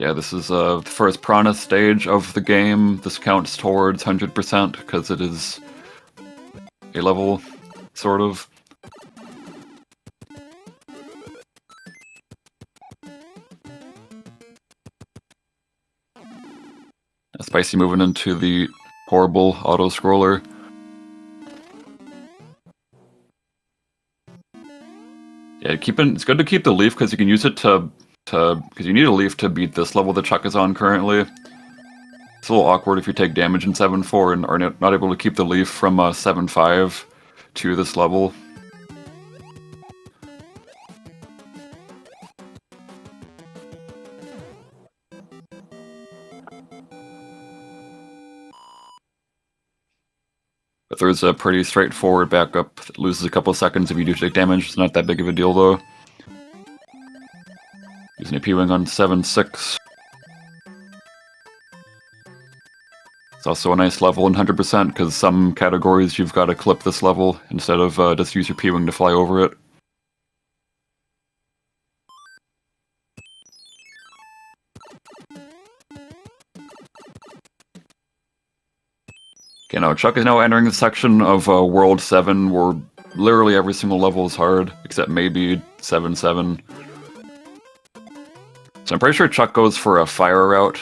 Speaker 1: Yeah, this is the first Piranha stage of the game. This counts towards 100% because it is a level, sort of. Spicy moving into the horrible auto-scroller. Yeah, it's good to keep the leaf because you can use it because you need a leaf to beat this level that Chuck is on currently. It's a little awkward if you take damage in 7-4 and are not able to keep the leaf from 7-5 to this level. But there's a pretty straightforward backup that loses a couple seconds if you do take damage. It's not that big of a deal though. Using a P-Wing on 7-6. It's also a nice level in 100% because some categories you've got to clip this level instead of just use your P-Wing to fly over it. Okay, now Chuck is now entering the section of World 7 where literally every single level is hard, except maybe 7-7. So I'm pretty sure Chuck goes for a fire route.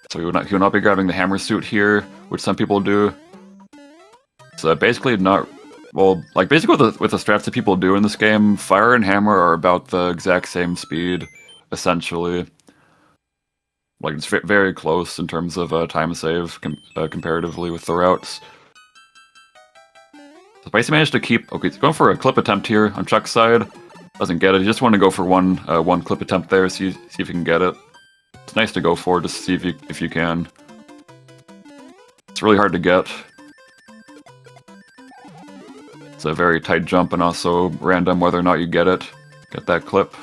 Speaker 1: So he would not be grabbing the hammer suit here, which some people do. So basically not... Well, like basically with the strats that people do in this game, fire and hammer are about the exact same speed, essentially. Like, it's very close in terms of time save comparatively with the routes. So Spicy managed to keep... Okay, he's going for a clip attempt here on Chuck's side. Doesn't get it. You just want to go for one clip attempt there, see if you can get it. It's nice to go for, just to see if you can. It's really hard to get. It's a very tight jump and also random whether or not you get it. Get that clip.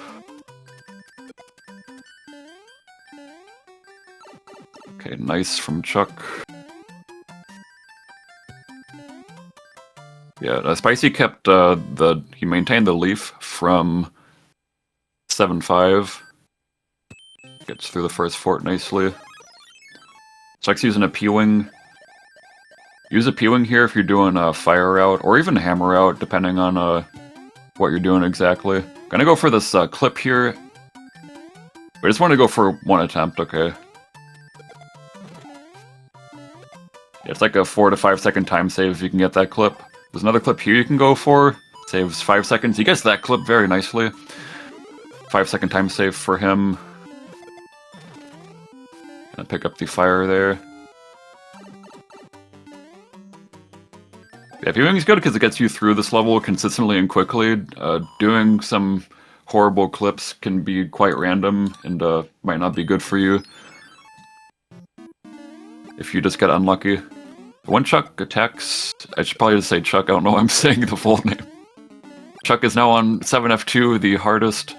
Speaker 1: Okay, nice from Chuck. Yeah, Spicy kept he maintained the leaf from 7-5. Gets through the first fort nicely. Chuck's using a P-Wing. Use a P-Wing here if you're doing a fire route, or even a hammer route, depending on what you're doing exactly. Gonna go for this clip here. I just want to go for one attempt, okay. Yeah, it's like a 4 to 5 second time save if you can get that clip. There's another clip here you can go for. Saves 5 seconds. He gets that clip very nicely. 5 second time save for him. Gonna pick up the fire there. Yeah, P-Wing is good because it gets you through this level consistently and quickly. Doing some horrible clips can be quite random and might not be good for you if you just get unlucky. WhenChukAttacks, I should probably just say Chuck, I don't know why I'm saying the full name. Chuck is now on 7F2, the hardest,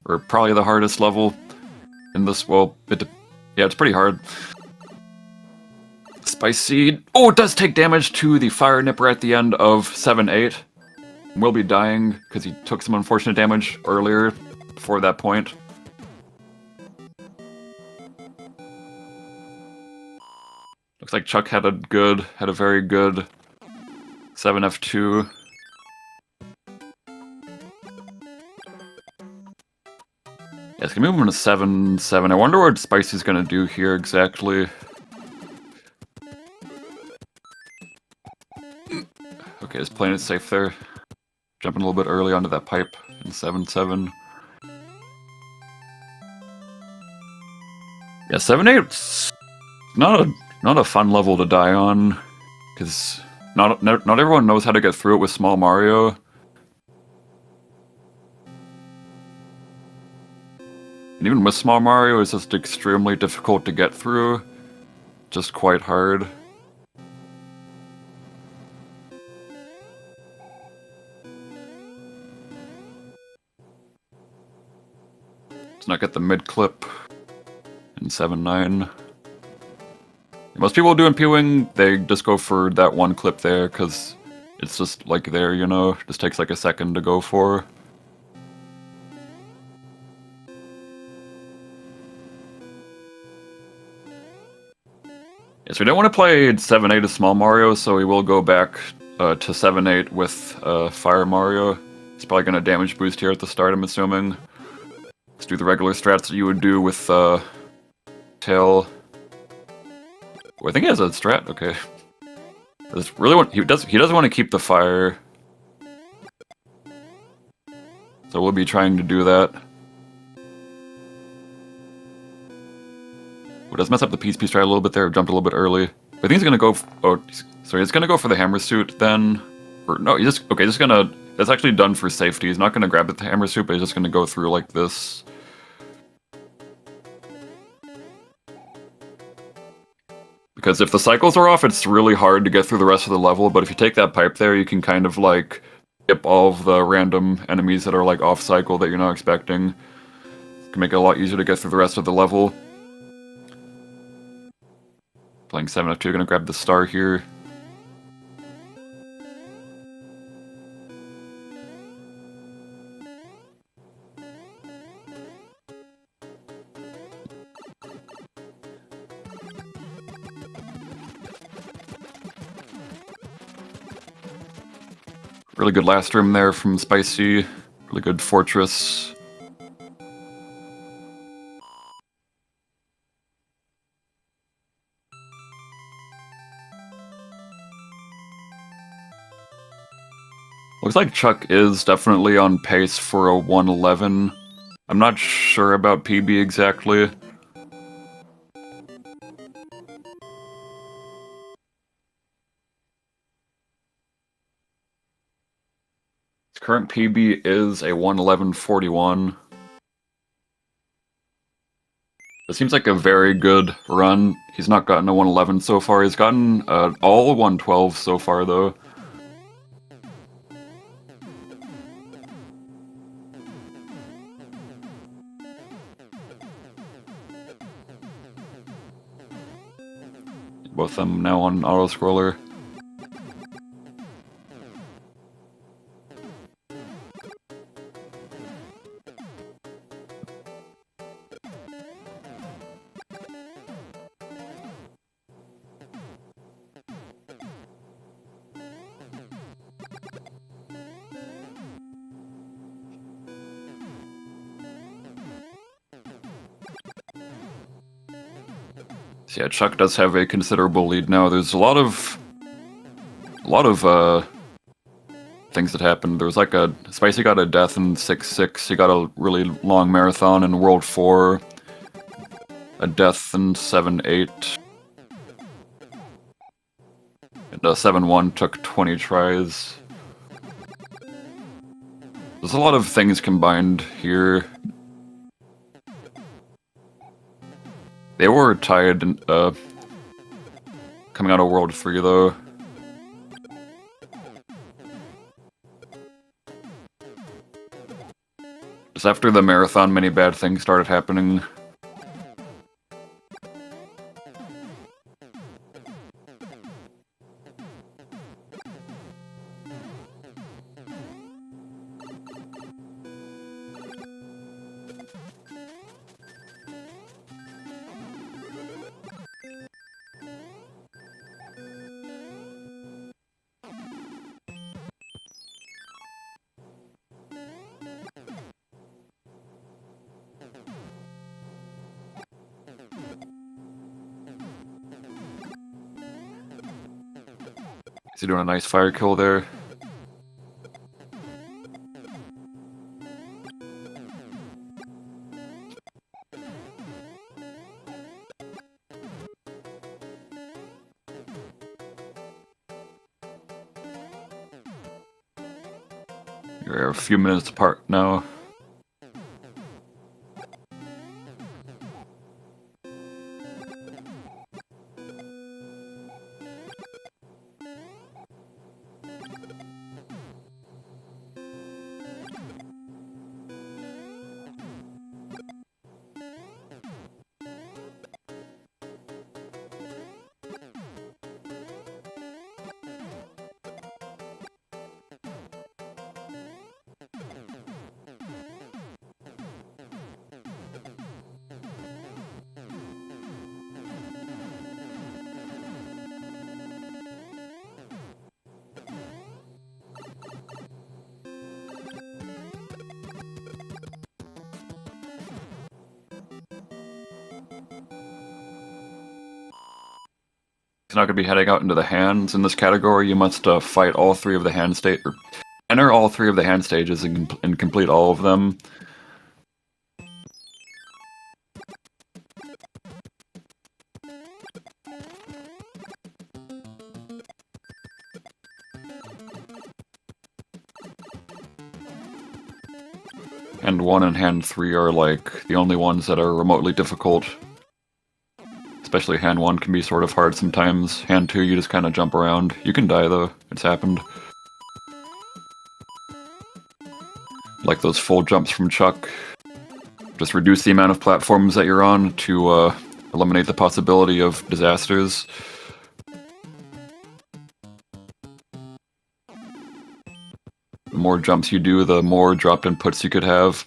Speaker 1: or probably the hardest level in this, well, yeah, it's pretty hard. Spicy, oh, it does take damage to the fire nipper at the end of 7-8. Will be dying because he took some unfortunate damage earlier before that point. Looks like Chuck had a very good 7F2. Yeah, it's gonna move him to 7-7. I wonder what Spicy's gonna do here exactly. Okay, he's playing it safe there. Jumping a little bit early onto that pipe in 7-7. Yeah, 7-8's not a fun level to die on, because not everyone knows how to get through it with Small Mario. And even with Small Mario, it's just extremely difficult to get through. Just quite hard. Let's not get the mid-clip in 7-9. Most people doing P-Wing, they just go for that one clip there, because it's just like there, you know? Just takes like a second to go for. Yes, we don't want to play 7-8 as Small Mario, so we will go back to 7-8 with Fire Mario. It's probably going to damage boost here at the start, I'm assuming. Let's do the regular strats that you would do with Tail. Oh, I think he has a strat. Okay. He doesn't want to keep the fire. So we'll be trying to do that. Well, does mess up the Peace strat a little bit there. Jumped a little bit early. I think he's gonna go. Sorry, he's gonna go for the hammer suit then. Or no, he's just gonna. That's actually done for safety. He's not gonna grab the hammer suit, but he's just gonna go through like this. Because if the cycles are off, it's really hard to get through the rest of the level. But if you take that pipe there, you can kind of like skip all of the random enemies that are like off cycle that you're not expecting. It can make it a lot easier to get through the rest of the level. Playing 7F2, gonna grab the star here. Really good last room there from Spicy. Really good fortress. Looks like Chuck is definitely on pace for a 111. I'm not sure about PB exactly. His current PB is a 111.41. It seems like a very good run. He's not gotten a 111 so far. He's gotten all 112 so far, though. Both of them now on auto-scroller. So yeah, Chuck does have a considerable lead now. There's a lot of things that happened. There was like Spicy got a death in 6-6. He got a really long marathon in World 4. A death in 7-8. And 7-1 took 20 tries. There's a lot of things combined here. They were tied coming out of World 3, though. Just after the marathon, many bad things started happening. Is he doing a nice fire kill there? You're a few minutes apart now. It's not going to be heading out into the hands. In this category, you must fight all 3 of the hand state, or enter all 3 of the hand stages and complete all of them. Hand 1 and hand 3 are like the only ones that are remotely difficult. Especially hand 1 can be sort of hard sometimes. Hand 2 you just kind of jump around. You can die though, it's happened. Like those full jumps from Chuck. Just reduce the amount of platforms that you're on to eliminate the possibility of disasters. The more jumps you do, the more dropped inputs you could have.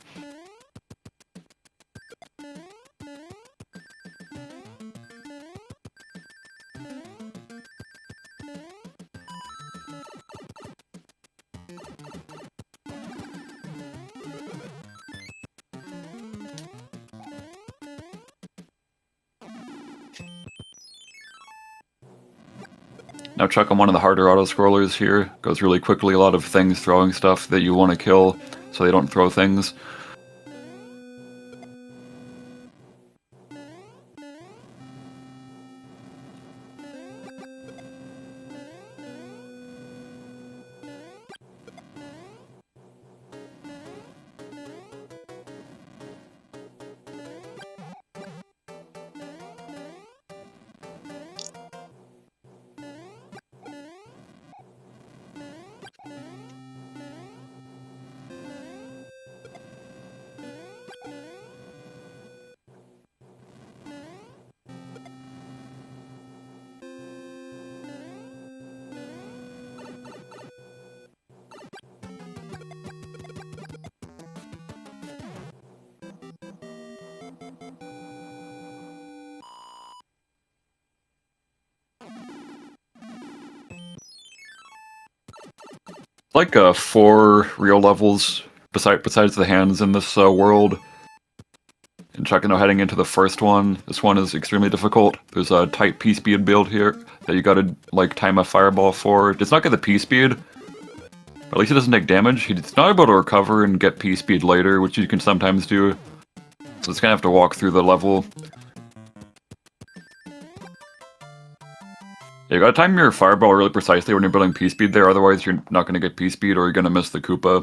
Speaker 1: Now Chuck on one of the harder auto-scrollers here. Goes really quickly, a lot of things throwing stuff that you want to kill, so they don't throw things. Like 4 real levels besides the hands in this world. And Chuck, heading into the first one. This one is extremely difficult. There's a tight P-speed build here that you gotta like time a fireball for. It does not get the P-speed, but at least he doesn't take damage. He's not able to recover and get P-speed later, which you can sometimes do. So it's gonna have to walk through the level. Yeah, you gotta time your fireball really precisely when you're building P-speed there, otherwise you're not gonna get P-speed or you're gonna miss the Koopa.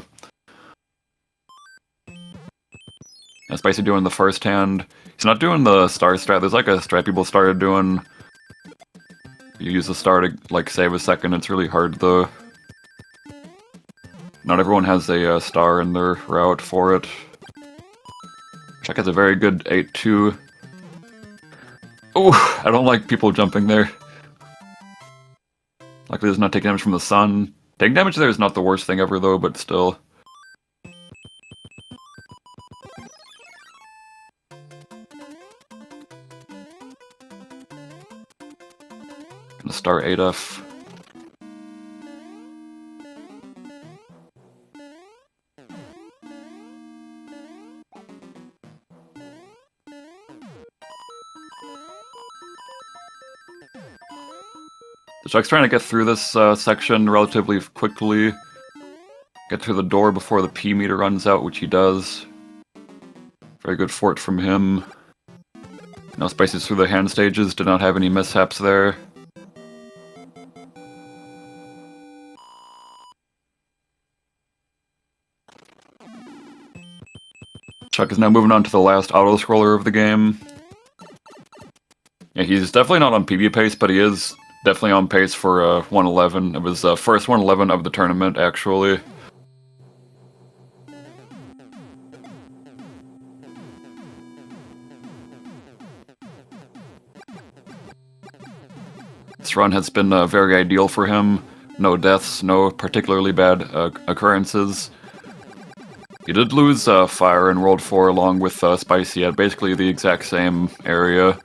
Speaker 1: And Spicy doing the first hand. He's not doing the star strat. There's like a strat people started doing. You use the star to like save a second. It's really hard though. Not everyone has a star in their route for it. Chuck has a very good 8-2. Oh, I don't like people jumping there. Luckily does not take damage from the sun. Taking damage there is not the worst thing ever though, but still. Gonna start 8F. So Chuck's trying to get through this section relatively quickly. Get through the door before the P meter runs out, which he does. Very good fort from him. Now Spicy's through the hand stages, did not have any mishaps there. Chuck is now moving on to the last auto-scroller of the game. Yeah, he's definitely not on PB pace, but he is definitely on pace for 111. It was first 111 of the tournament, actually. This run has been very ideal for him. No deaths, no particularly bad occurrences. He did lose fire in World 4 along with Spicy at basically the exact same area.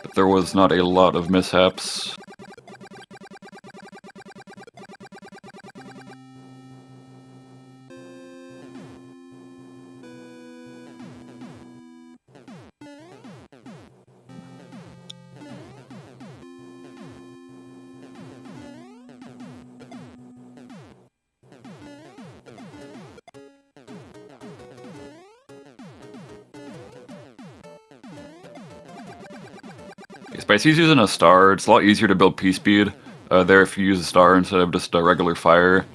Speaker 1: But there was not a lot of mishaps. Spicy's using a star. It's a lot easier to build P-speed there if you use a star instead of just a regular fire.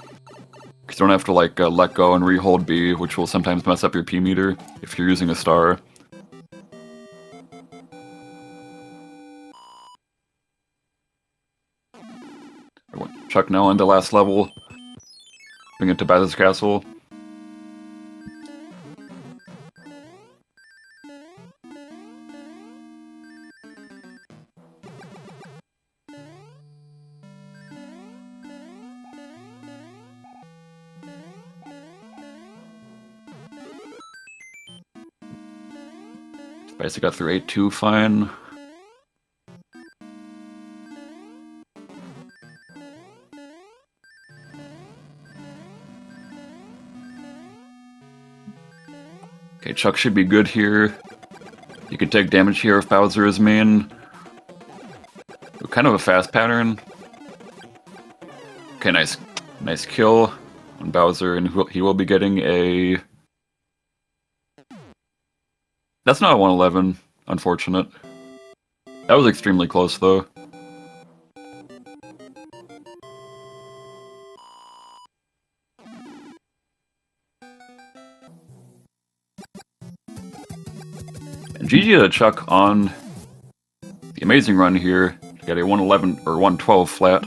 Speaker 1: Because you don't have to like let go and re-hold B, which will sometimes mess up your P meter if you're using a star. Chuck now on the last level. Bring it to Baz's castle. Spicy got through 8-2 fine. Okay, Chuck should be good here. You can take damage here if Bowser is main. Kind of a fast pattern. Okay, nice kill on Bowser, and he will be getting a... That's not a 111, unfortunate. That was extremely close, though. And GG to Chuck on the amazing run here. Got a 111 or 112 flat.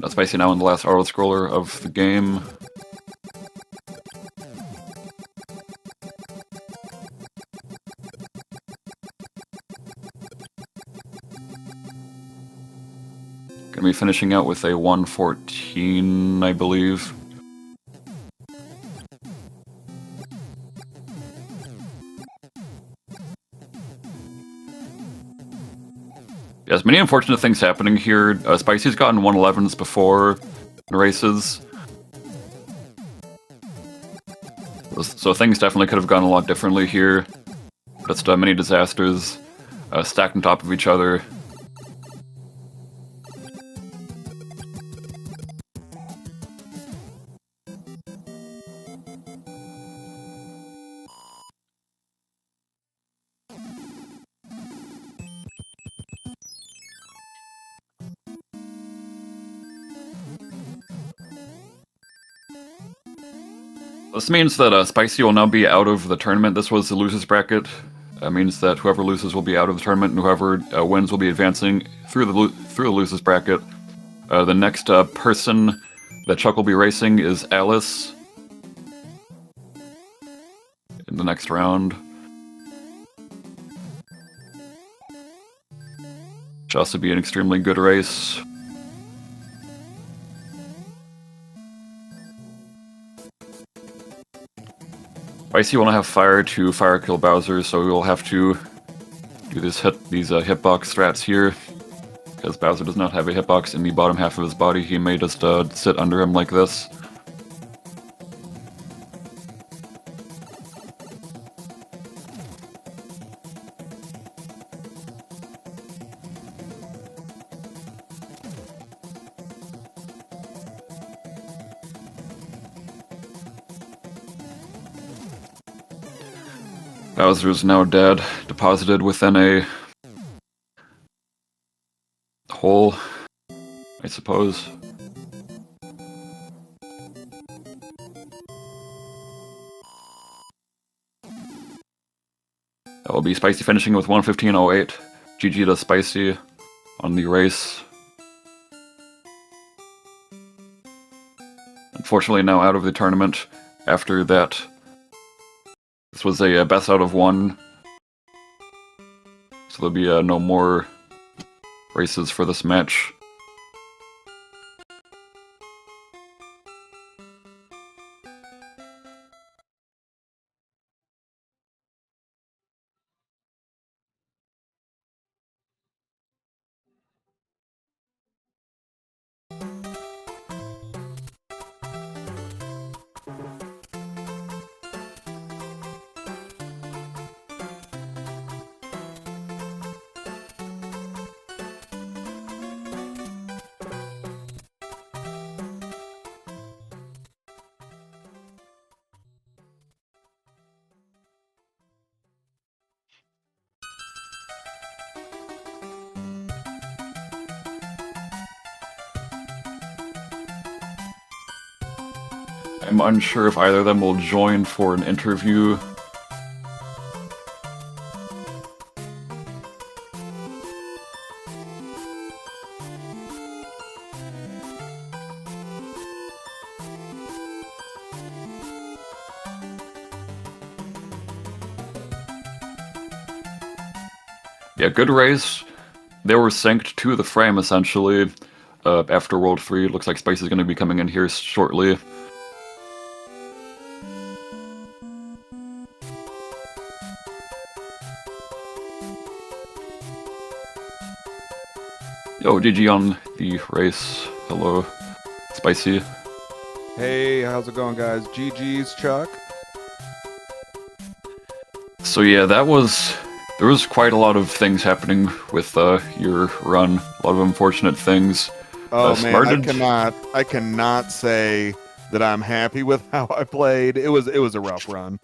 Speaker 1: Spicy now in the last auto-scroller of the game. Gonna be finishing out with a 114, I believe. Yes, many unfortunate things happening here. Spicy's gotten 111s before in races. So things definitely could have gone a lot differently here. Just many disasters stacked on top of each other. This means that Spicy will now be out of the tournament. This was the losers bracket. Means that whoever loses will be out of the tournament, and whoever wins will be advancing through the losers bracket. The next person that Chuck will be racing is Alice in the next round. Should also be an extremely good race. Spicy will not have fire to fire kill Bowser, so we will have to do these hitbox strats here. Because Bowser does not have a hitbox in the bottom half of his body, he may just sit under him like this. Bowser is now dead, deposited within a hole, I suppose. That will be Spicy finishing with 115.08. GG to Spicy on the race. Unfortunately now out of the tournament after that. This was a best out of one, so there'll be no more races for this match. I'm unsure if either of them will join for an interview. Yeah, good race. They were synced to the frame, essentially, after World 3. Looks like Spicy's going to be coming in here shortly. Yo, GG on the race. Hello, Spicy.
Speaker 2: Hey, how's it going, guys? GG's, Chuck.
Speaker 1: So yeah, there was quite a lot of things happening with your run. A lot of unfortunate things.
Speaker 2: Oh man, I cannot say that I'm happy with how I played. It was a rough run.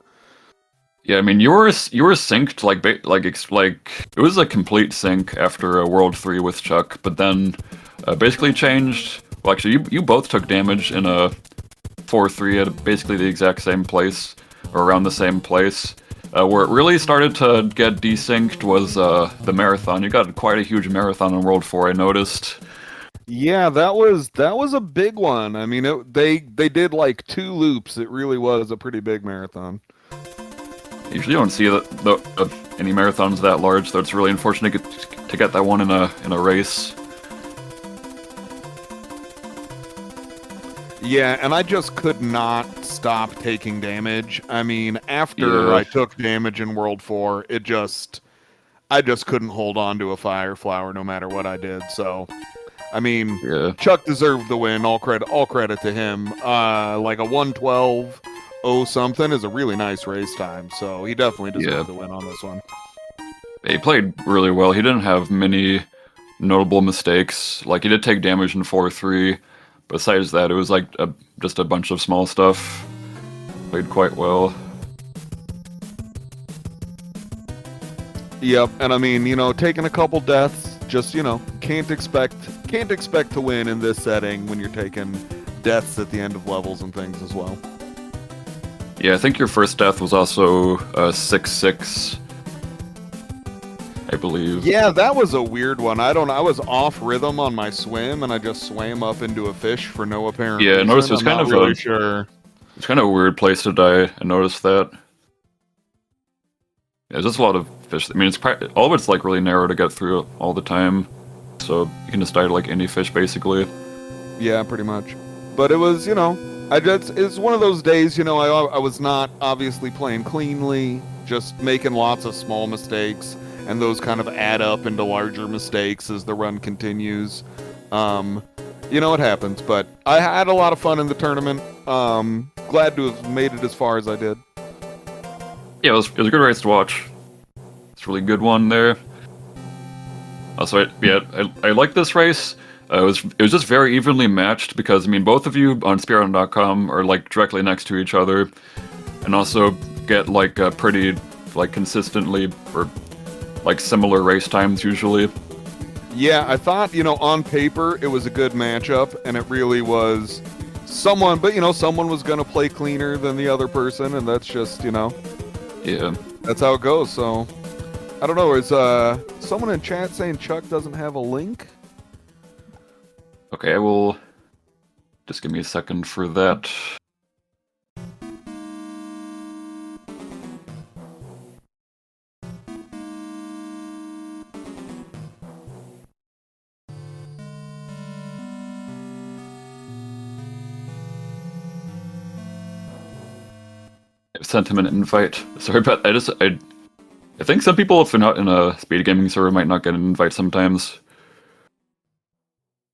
Speaker 1: Yeah, I mean you were synced like it was a complete sync after World 3 with Chuck, but then basically changed. Well, actually, you both took damage in a 4-3 at basically the exact same place or around the same place. Where it really started to get desynced was the marathon. You got quite a huge marathon in World 4, I noticed.
Speaker 2: Yeah, that was a big one. I mean, they did like 2 loops. It really was a pretty big marathon.
Speaker 1: Usually, you don't see any marathons that large, so it's really unfortunate to get that one in a race.
Speaker 2: Yeah, and I just could not stop taking damage. I mean, after I took damage in World 4, I just couldn't hold on to a fire flower no matter what I did. So, I mean, Chuck deserved the win. All credit to him. Like a 1:12.0 something is a really nice race time. So he definitely deserved the win on this one.
Speaker 1: He played really well. He didn't have many notable mistakes. Like, he did take damage in 4-3. Besides that, it was like just a bunch of small stuff. Played quite well.
Speaker 2: Yep, and I mean, taking a couple deaths, just can't expect to win in this setting when you're taking deaths at the end of levels and things as well.
Speaker 1: Yeah, I think your first death was also 6-6. I believe.
Speaker 2: Yeah, that was a weird one. I was off rhythm on my swim, and I just swam up into a fish for no apparent reason.
Speaker 1: I noticed it was kind of
Speaker 2: really sure.
Speaker 1: It's kind of a weird place to die. I noticed that. Yeah, there's just a lot of fish. I mean, all of it's like really narrow to get through all the time, so you can just die to like any fish basically.
Speaker 2: Yeah, pretty much. But it was, it's one of those days. I was not obviously playing cleanly, just making lots of small mistakes. And those kind of add up into larger mistakes as the run continues. It happens, but I had a lot of fun in the tournament. Glad to have made it as far as I did.
Speaker 1: Yeah, it was a good race to watch. It's a really good one there. Also, I like this race. It was just very evenly matched because, I mean, both of you on speedrun.com are like directly next to each other, and also get like pretty like consistently or like similar race times usually.
Speaker 2: Yeah, I thought, on paper it was a good matchup, and it really was someone was going to play cleaner than the other person, and that's just,
Speaker 1: Yeah.
Speaker 2: That's how it goes, so I don't know, is someone in chat saying Chuck doesn't have a link?
Speaker 1: Okay, I will just give me a second for that. Sent him an invite. Sorry about I think some people, if they're not in a SpeedGaming server, might not get an invite sometimes.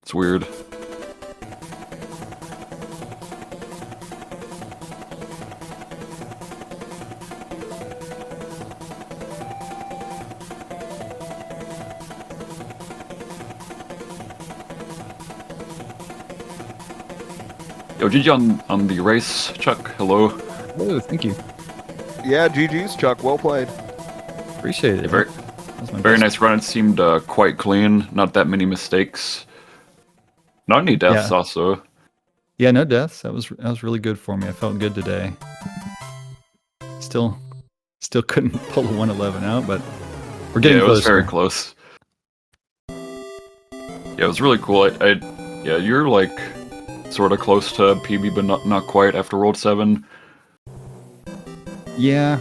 Speaker 1: It's weird. Yo, GG on the race, Chuck. Hello.
Speaker 3: Oh, thank you.
Speaker 2: Yeah, GG's, Chuck. Well played.
Speaker 3: Appreciate it.
Speaker 1: Very nice run. It seemed quite clean. Not that many mistakes. Not any deaths, also.
Speaker 3: Yeah, no deaths. That was really good for me. I felt good today. Still couldn't pull the 111 out, but we're getting
Speaker 1: Yeah, it was
Speaker 3: closer.
Speaker 1: very close. Yeah, it was really cool. Yeah, you're like sort of close to PB, but not quite after World 7.
Speaker 3: Yeah.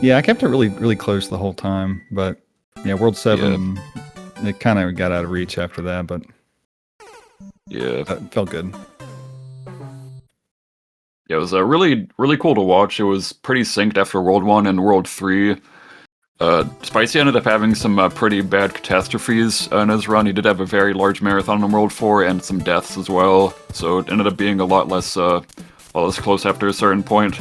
Speaker 3: Yeah, I kept it really close the whole time, but yeah, World 7, it kind of got out of reach after that, but
Speaker 1: yeah,
Speaker 3: it felt good.
Speaker 1: Yeah, it was really cool to watch. It was pretty synced after World 1 and World 3. Spicy ended up having some pretty bad catastrophes in his run. He did have a very large marathon in World 4 and some deaths as well, so it ended up being a lot less close after a certain point.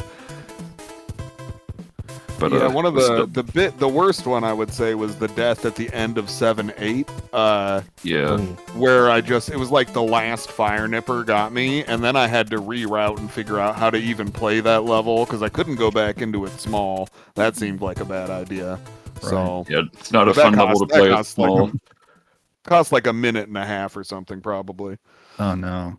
Speaker 1: But,
Speaker 2: yeah, one of the worst one I would say was the death at the end of 7-8.
Speaker 1: Yeah.
Speaker 2: Where it was like the last fire nipper got me, and then I had to reroute and figure out how to even play that level because I couldn't go back into it small. That seemed like a bad idea. Right. So
Speaker 1: yeah, it's not a fun level to play at small.
Speaker 2: Cost like a minute and a half or something, probably.
Speaker 3: Oh no.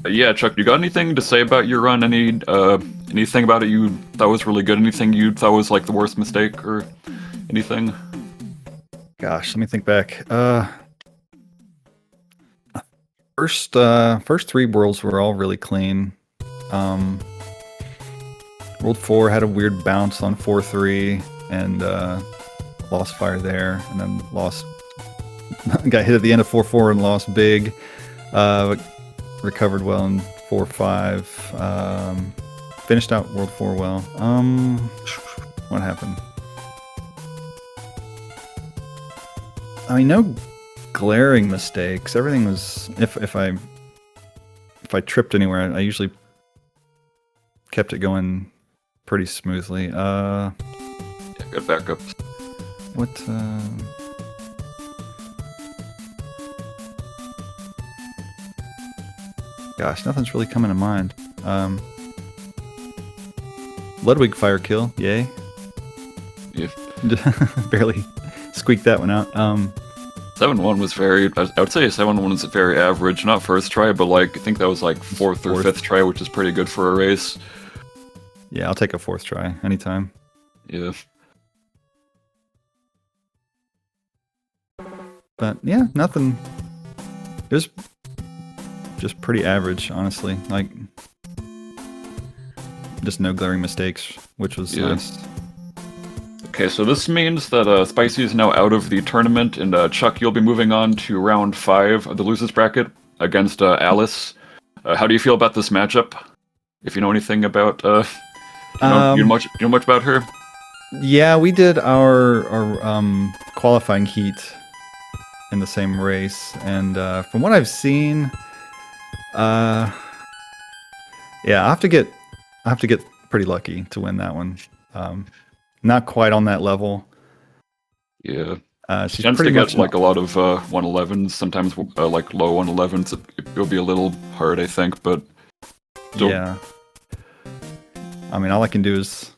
Speaker 1: Yeah, Chuck, you got anything to say about your run? Anything about it you thought was really good? Anything you thought was like the worst mistake or anything?
Speaker 3: Gosh, let me think back. First 3 worlds were all really clean. World 4 had a weird bounce on 4-3 and lost fire there, and then got hit at the end of 4-4 and lost big. Recovered well in 4-5. Finished out World 4 well. What happened? I mean, no glaring mistakes. Everything was. If I tripped anywhere, I usually kept it going pretty smoothly.
Speaker 1: Yeah, good backups.
Speaker 3: What? Gosh, nothing's really coming to mind. Ludwig fire kill, yay.
Speaker 1: Yeah.
Speaker 3: Barely squeaked that one out.
Speaker 1: 7-1 was very, I would say 7-1 was very average, not first try, but like, I think that was like 4th or 5th try, which is pretty good for a race.
Speaker 3: Yeah, I'll take a 4th try, anytime.
Speaker 1: Yeah.
Speaker 3: But yeah, nothing. It was just pretty average, honestly. Like, just no glaring mistakes, which was nice.
Speaker 1: Okay, so this means that Spicy is now out of the tournament, and Chuck, you'll be moving on to round 5 of the losers bracket against Alice. How do you feel about this matchup? If you know anything about, you know much about her?
Speaker 3: Yeah, we did our qualifying heat in the same race, and from what I've seen, yeah, I have to get pretty lucky to win that one. Not quite on that level.
Speaker 1: Yeah.
Speaker 3: She's
Speaker 1: tends
Speaker 3: pretty
Speaker 1: to
Speaker 3: much
Speaker 1: get like a lot of 111s, sometimes like low 111s. It'll be a little hard, I think, but still.
Speaker 3: Yeah. I mean, all I can do is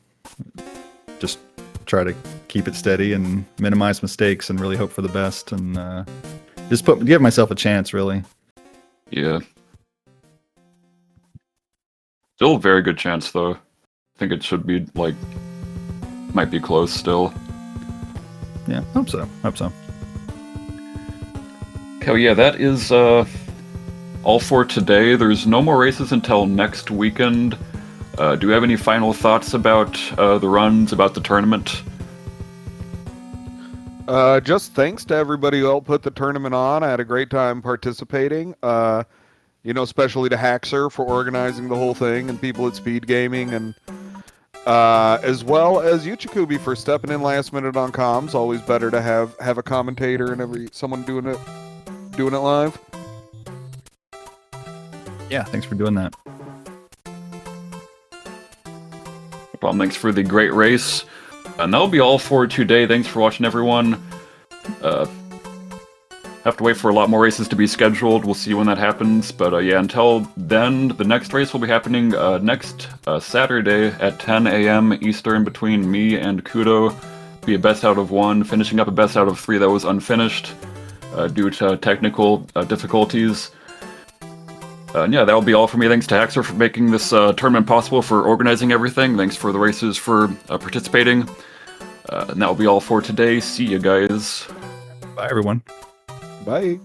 Speaker 3: just try to keep it steady and minimize mistakes and really hope for the best and just give myself a chance, really.
Speaker 1: Yeah. Still a very good chance, though. I think it should be like. Might be close still.
Speaker 3: Yeah, hope so. Okay,
Speaker 1: well, yeah, that is all for today. There's no more races until next weekend. Do you have any final thoughts about the runs, about the tournament?
Speaker 2: Just thanks to everybody who helped put the tournament on. I had a great time participating. Especially to Haxer for organizing the whole thing, and people at SpeedGaming, and as well as Yuchikubi for stepping in last minute on comms. Always better to have a commentator and someone doing it live.
Speaker 3: Yeah, thanks for doing that.
Speaker 1: Well, thanks for the great race. And that'll be all for today. Thanks for watching, everyone. Have to wait for a lot more races to be scheduled. We'll see when that happens. But yeah, until then, the next race will be happening next Saturday at 10 a.m. Eastern between me and Kudo. be a best out of 1, finishing up a best out of 3 that was unfinished due to technical difficulties. And yeah, that'll be all for me. Thanks to Haxer for making this tournament possible, for organizing everything. Thanks for the racers for participating. And that'll be all for today. See you guys.
Speaker 3: Bye, everyone.
Speaker 2: Bye.